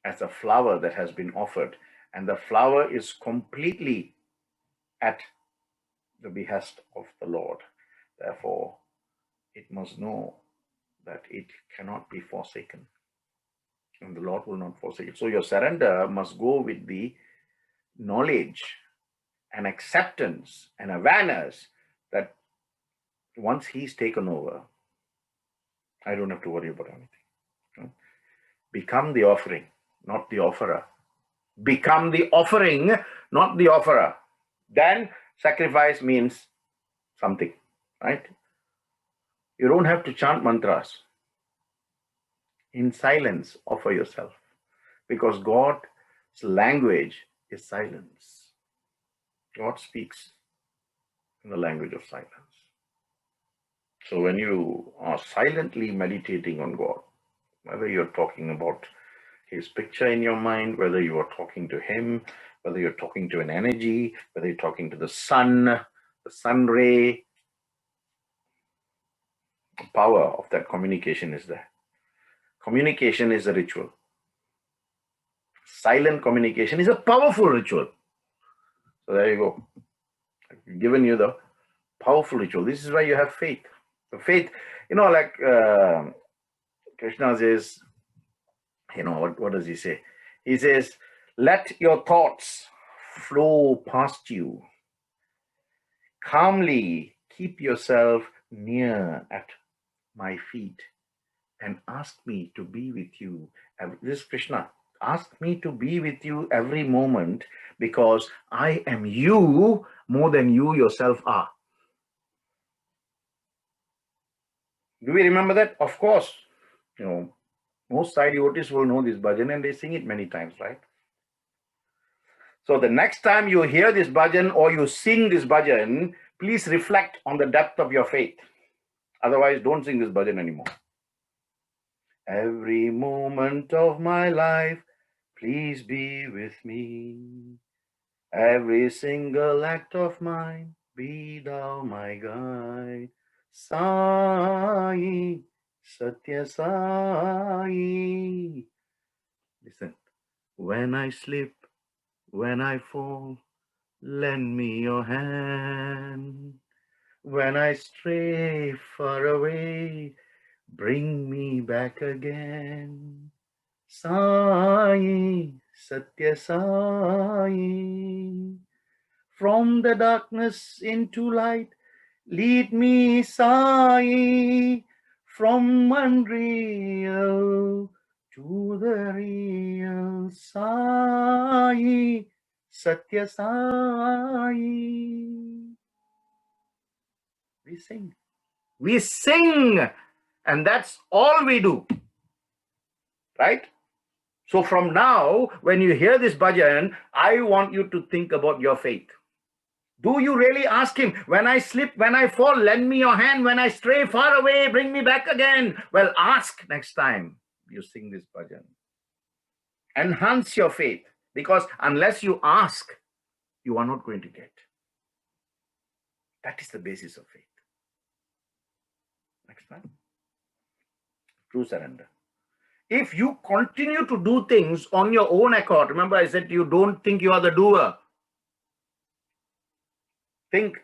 as a flower that has been offered, and the flower is completely at the behest of the Lord. Therefore, it must know that it cannot be forsaken, and the Lord will not forsake it. So your surrender must go with the knowledge and acceptance and awareness that once He's taken over, I don't have to worry about anything. Become the offering, not the offerer. Become the offering, not the offerer. Then sacrifice means something, right? You don't have to chant mantras. In silence, offer yourself, because God's language is silence. God speaks in the language of silence. So when you are silently meditating on God, whether you're talking about His picture in your mind, whether you are talking to Him, whether you're talking to an energy, whether you're talking to the sun ray, the power of that communication is there. Communication is a ritual. Silent communication is a powerful ritual. So there you go. I've given you the powerful ritual. This is why you have faith. The faith, like Krishna says, what does He say? He says, let your thoughts flow past you. Calmly keep yourself near at my feet and ask me to be with you. This is Krishna. Ask me to be with you every moment, because I am you more than you yourself are. Do we remember that? Of course. Most Sai devotees will know this bhajan and they sing it many times, right? So the next time you hear this bhajan or you sing this bhajan, please reflect on the depth of your faith. Otherwise, don't sing this bhajan anymore. Every moment of my life, please be with me. Every single act of mine, be thou my guide. Sai, Satya Sai. Listen, when I slip, when I fall, lend me your hand. When I stray far away, bring me back again. Sai, Satya Sai. From the darkness into light, lead me, Sai. From unreal to the real, Sai, Satya Sai. We sing, and that's all we do, right? So from now, when you hear this bhajan, I want you to think about your faith. Do you really ask him, when I slip, when I fall, lend me your hand, when I stray far away, bring me back again? Well, ask next time you sing this bhajan. Enhance your faith, because unless you ask, you are not going to get. That is the basis of faith. Next time. True surrender. If you continue to do things on your own accord, remember I said you don't think you are the doer. Think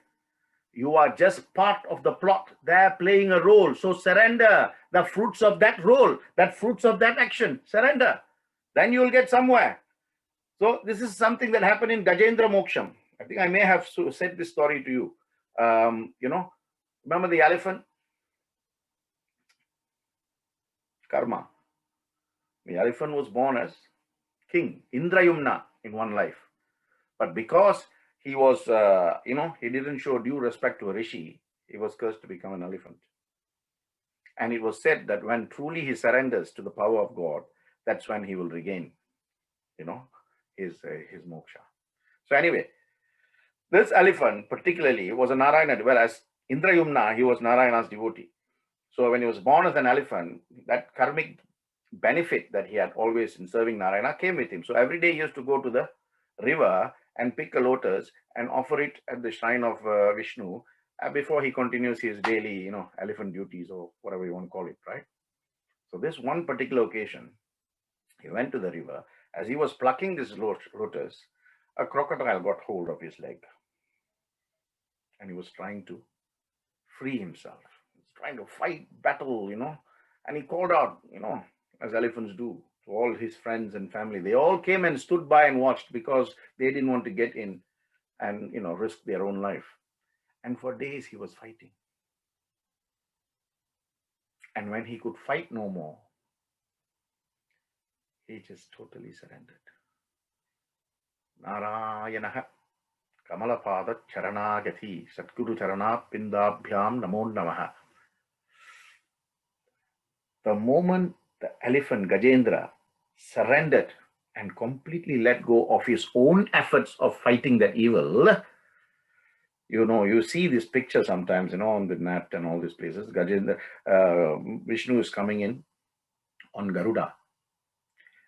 you are just part of the plot. They're playing a role. So surrender the fruits of that role, that fruits of that action. Surrender. Then you will get somewhere. So this is something that happened in Gajendra Moksham. I think I may have said this story to you. Remember the elephant? Karma. The elephant was born as king, Indrayumna, in one life. But because he was, he didn't show due respect to a rishi, he was cursed to become an elephant. And it was said that when truly he surrenders to the power of God, that's when he will regain, his moksha. So anyway, this elephant particularly was a Narayana, whereas Indrayumna, he was Narayana's devotee. So when he was born as an elephant, that karmic benefit that he had always in serving Narayana came with him. So every day he used to go to the river and pick a lotus and offer it at the shrine of Vishnu before he continues his daily, elephant duties or whatever you want to call it, right? So this one particular occasion, he went to the river. As he was plucking this lotus, a crocodile got hold of his leg. And he was trying to free himself. He was trying to fight battle, and he called out, as elephants do, to all his friends and family. They all came and stood by and watched because they didn't want to get in and, risk their own life. And for days he was fighting. And when he could fight no more, he just totally surrendered. Narayanaha Kamalapada Charanagati Satguru Charana Pindabhyam Namo Namaha. The moment the elephant Gajendra surrendered and completely let go of his own efforts of fighting the evil, you see this picture sometimes, on the net and all these places. Gajendra, Vishnu is coming in on Garuda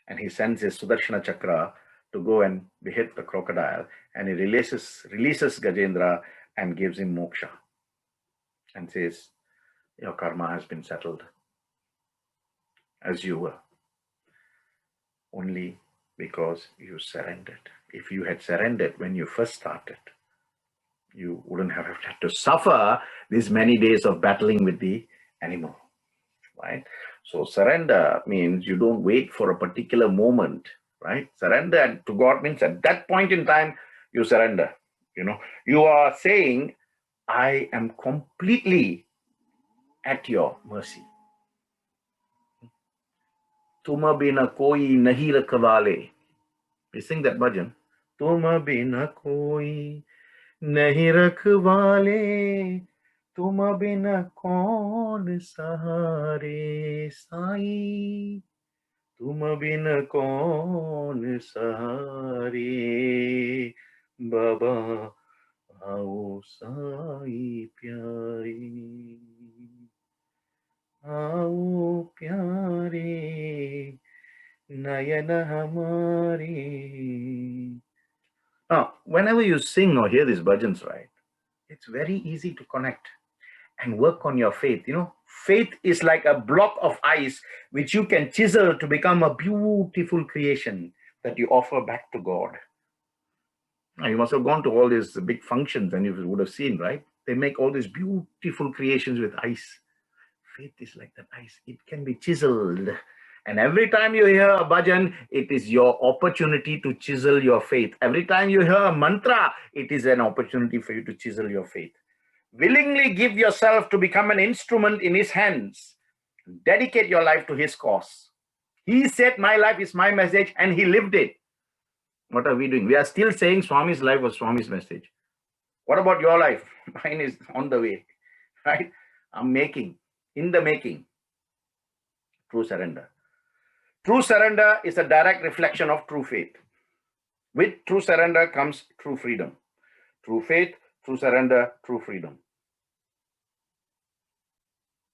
and he sends his Sudarshana Chakra to go and behead the crocodile, and he releases Gajendra and gives him moksha and says, your karma has been settled as you were, only because you surrendered. If you had surrendered when you first started, you wouldn't have had to suffer these many days of battling with the animal, right? So surrender means you don't wait for a particular moment, right? Surrender to God means at that point in time, you surrender. You are saying, I am completely at your mercy. Tuma bina koi nahi rakhwale. We sing that bhajan. Tuma bina koi nahi rakhwale, tuma bina kaun sahare, Sai. तुम बिन कौन सहारे बाबा आओ साई प्यारे आओ प्यारे नयन हमारे. Now, whenever you sing or hear these bhajans, right, it's very easy to connect and work on your faith. Faith is like a block of ice which you can chisel to become a beautiful creation that you offer back to God. Now, you must have gone to all these big functions and you would have seen, right? They make all these beautiful creations with ice. Faith is like that ice, it can be chiseled. And every time you hear a bhajan, it is your opportunity to chisel your faith. Every time you hear a mantra, it is an opportunity for you to chisel your faith. Willingly give yourself to become an instrument in his hands. Dedicate your life to his cause. He said, my life is my message, and he lived it. What are we doing? We are still saying Swami's life was Swami's message. What about your life? Mine is on the way, right? I'm making, in the making. True surrender. True surrender is a direct reflection of true faith. With true surrender comes true freedom. True faith, true surrender, true freedom.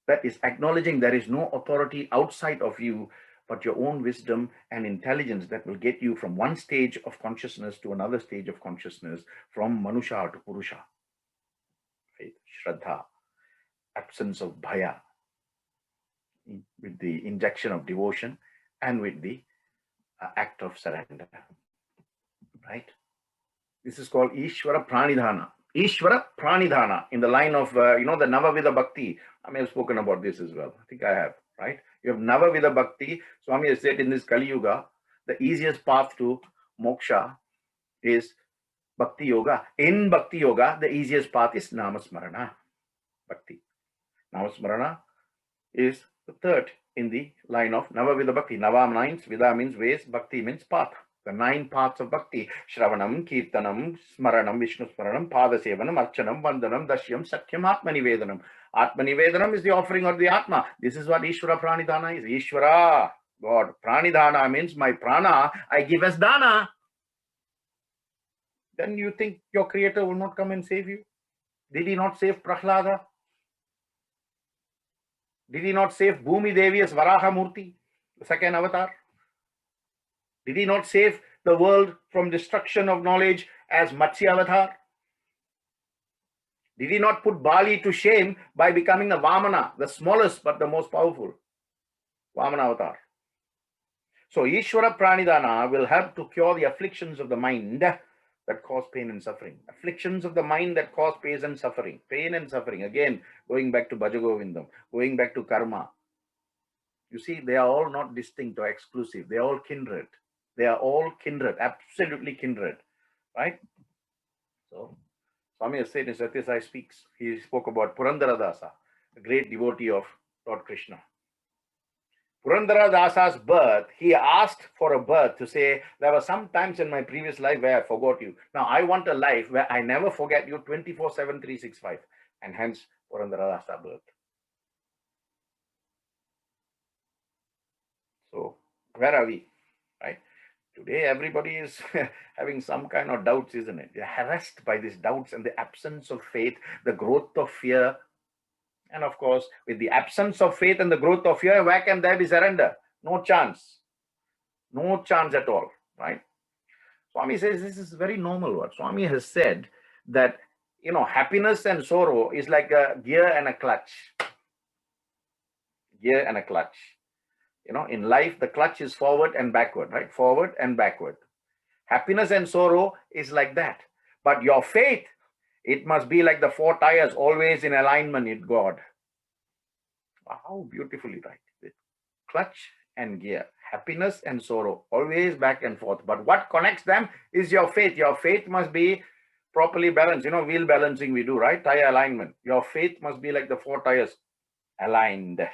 That is acknowledging there is no authority outside of you but your own wisdom and intelligence that will get you from one stage of consciousness to another stage of consciousness, from Manusha to Purusha. Faith, Shraddha, absence of bhaya, with the injection of devotion and with the act of surrender. Right? This is called Ishvara Pranidhana. Ishvara Pranidhana, in the line of, the Navavida Bhakti. I may have spoken about this as well. I think I have, right? You have Navavida Bhakti. Swami has said in this Kali Yuga, the easiest path to moksha is Bhakti Yoga. In Bhakti Yoga, the easiest path is Namasmarana Bhakti. Namasmarana is the third in the line of Navavida Bhakti. Nava means, Vida means ways, Bhakti means path. The 9 paths of Bhakti: Shravanam, Kirtanam, Smaranam, Vishnu Smaranam, Padasevanam, Archanam, Vandanam, Dashyam, Sakyam, Atmanivedanam. Atmanivedanam is the offering of the Atma. This is what Ishvara Pranidhana is. Ishvara, God. Pranidhana means my prana, I give as dana. Then you think your creator will not come and save you? Did he not save Prahlada? Did he not save Bhumi Devi as Varaha Murti, the second avatar? Did he not save the world from destruction of knowledge as Matsya avatar? Did he not put Bali to shame by becoming a Vamana, the smallest but the most powerful Vamana avatar? So Ishvara Pranidhana will help to cure the afflictions of the mind that cause pain and suffering. Afflictions of the mind that cause pain and suffering. Pain and suffering. Again, going back to Bhajagovindam, going back to karma. You see, they are all not distinct or exclusive. They are all kindred. They are all kindred, absolutely kindred, right? So, Swami has said in Satya Sai Speaks, he spoke about Purandara Dasa, a great devotee of Lord Krishna. Purandara Dasa's birth, he asked for a birth to say, there were some times in my previous life where I forgot you. Now I want a life where I never forget you 24/7, 365. And hence Purandara Dasa birth. So where are we, right? Today, everybody is having some kind of doubts, isn't it? They're harassed by these doubts and the absence of faith, the growth of fear. And of course, with the absence of faith and the growth of fear, where can there be surrender? No chance. No chance at all, right? Swami says this is very normal. What Swami has said that, happiness and sorrow is like a gear and a clutch. Gear and a clutch. In life, the clutch is forward and backward, right? Forward and backward. Happiness and sorrow is like that. But your faith, it must be like the 4 tires, always in alignment with God. How beautifully right. With clutch and gear, happiness and sorrow, always back and forth. But what connects them is your faith. Your faith must be properly balanced. Wheel balancing we do, right? Tire alignment. Your faith must be like the 4 tires, aligned.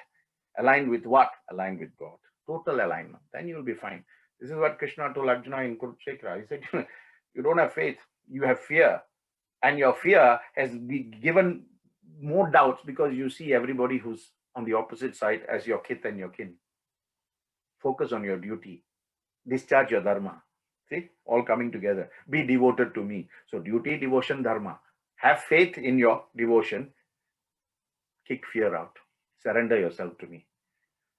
Aligned with what? Aligned with God. Total alignment. Then you will be fine. This is what Krishna told Arjuna in Kurukshetra. He said, you don't have faith, you have fear. And your fear has been given more doubts because you see everybody who's on the opposite side as your kith and your kin. Focus on your duty. Discharge your dharma. See, all coming together. Be devoted to me. So duty, devotion, dharma. Have faith in your devotion. Kick fear out. Surrender yourself to me.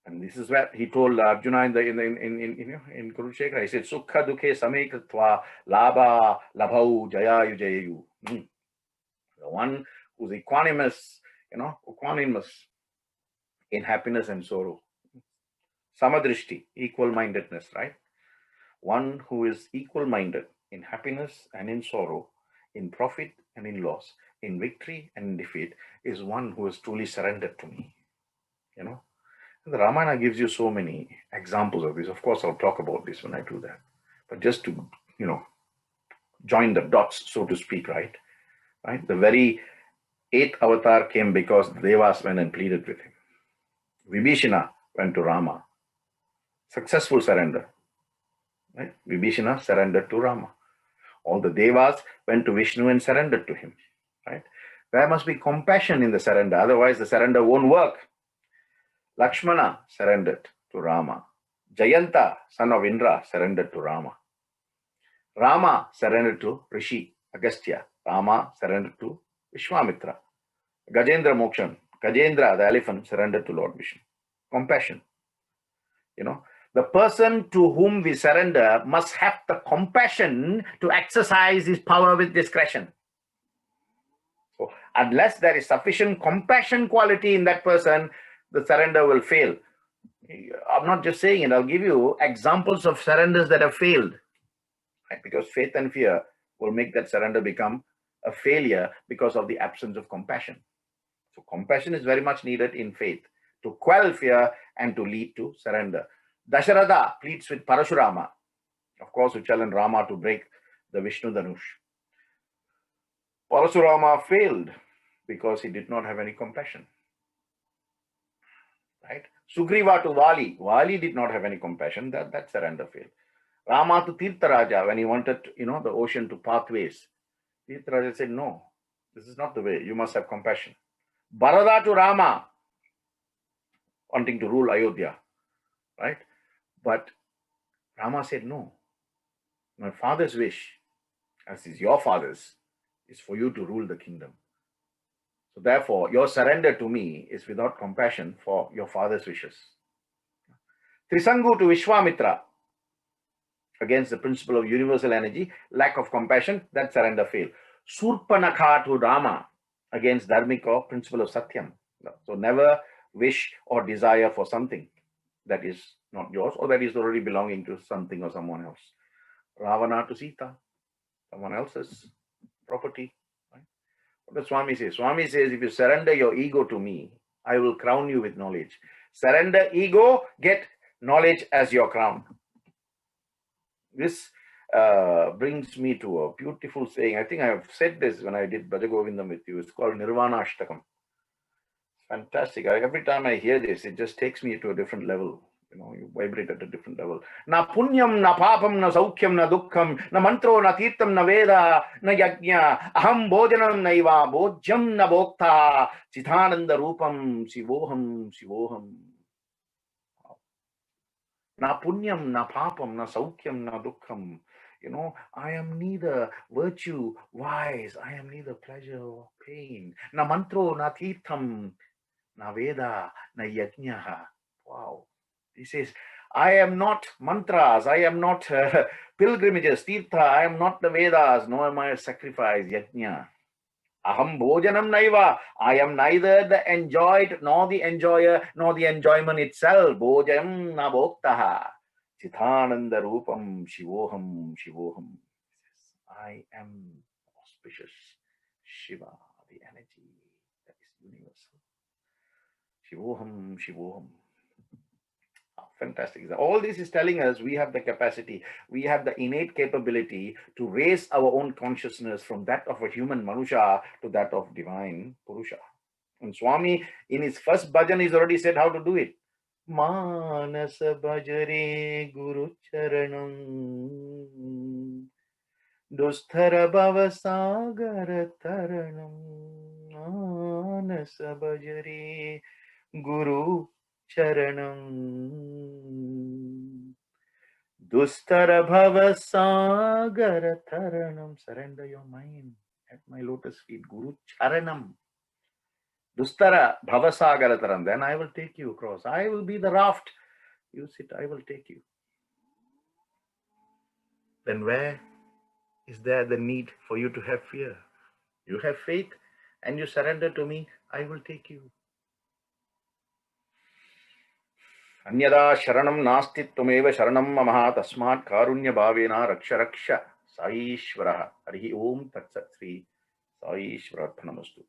And this is where he told Arjuna in Kurukshetra. He said, Sukha dukhe same kritva labha labhau jayayu jayayu. The one who's equanimous, equanimous in happiness and sorrow. Samadrishti, equal-mindedness, right? One who is equal-minded in happiness and in sorrow, in profit and in loss, in victory and in defeat, is one who is truly surrendered to me. And the Ramayana gives you so many examples of this. Of course, I'll talk about this when I do that. But just to, join the dots, so to speak, right? The very 8th avatar came because the Devas went and pleaded with him. Vibhishana went to Rama. Successful surrender. Right? Vibhishana surrendered to Rama. All the Devas went to Vishnu and surrendered to him. Right? There must be compassion in the surrender. Otherwise, the surrender won't work. Lakshmana surrendered to Rama. Jayanta, son of Indra, surrendered to Rama. Rama surrendered to Rishi Agastya. Rama surrendered to Vishwamitra. Gajendra Mokshan. Gajendra, the elephant, surrendered to Lord Vishnu. Compassion. The person to whom we surrender must have the compassion to exercise his power with discretion. So, unless there is sufficient compassion quality in that person, the surrender will fail. I'm not just saying it, I'll give you examples of surrenders that have failed. Right? Because faith and fear will make that surrender become a failure because of the absence of compassion. So compassion is very much needed in faith to quell fear and to lead to surrender. Dasharatha pleads with Parashurama, of course, to challenge Rama to break the Vishnu Dhanush. Parashurama failed because he did not have any compassion. Right? Sugriva to Vali. Vali did not have any compassion. That surrender failed. Rama to Tirtharaja, when he wanted, the ocean to pathways. Tirtharaja said, no, this is not the way. You must have compassion. Bharata to Rama, wanting to rule Ayodhya. Right? But Rama said, no. My father's wish, as is your father's, is for you to rule the kingdom. So therefore, your surrender to me is without compassion for your father's wishes. Trisangu to Vishwamitra, against the principle of universal energy, lack of compassion, that surrender failed. Surpanakha to Rama, against dharmic or principle of satyam. So never wish or desire for something that is not yours or that is already belonging to something or someone else. Ravana to Sita, someone else's property. Right? What does Swami say? Swami says, if you surrender your ego to me, I will crown you with knowledge. Surrender ego, get knowledge as your crown. This brings me to a beautiful saying. I think I have said this when I did Bhaja Govindam with you. It's called Nirvana Ashtakam. Fantastic. Every time I hear this, it just takes me to a different level. You vibrate at a different level. Na punyam, na papam, na saukyam, na dukkham, na mantro, na tirtam, na veda, na yajna, aham bhojanam naiva, bhojyam na bhokta, chithananda rupam, shivoham, shivoham. Na punyam, na papam, na saukyam, na dukkham. I am neither virtue, wise, I am neither pleasure or pain. Na mantro, na tirtham, na veda, na yajna. Wow. He says, I am not mantras, I am not pilgrimages, tirtha, I am not the Vedas, nor am I a sacrifice, yajna. Aham bhojanam naiva, I am neither the enjoyed, nor the enjoyer, nor the enjoyment itself. Bhojam na bhoktaha, chithananda rupam, shivoham, shivoham. I am auspicious, Shiva, the energy that is universal. Shivoham, shivoham. Fantastic. All this is telling us we have the capacity, we have the innate capability to raise our own consciousness from that of a human Manusha to that of divine Purusha. And Swami, in his first bhajan, he's already said how to do it. Manasa bhajare Guru Charanam Dusthara Bhava Sagara Taranam Manasa bhajare Guru charanam. Dustara bhava sagara taranam. Surrender your mind at my lotus feet. Guru charanam. Dustara bhava sagara taranam. Then I will take you across. I will be the raft. You sit, I will take you. Then where is there the need for you to have fear? You have faith and you surrender to me, I will take you. Anyada sharanam nasti tumeva sharanam mamaha tasmat karunya bhavena raksha raksha Sai Ishvara. Harihi Om Tat Sat Sri Sai Ishvararphanamastu.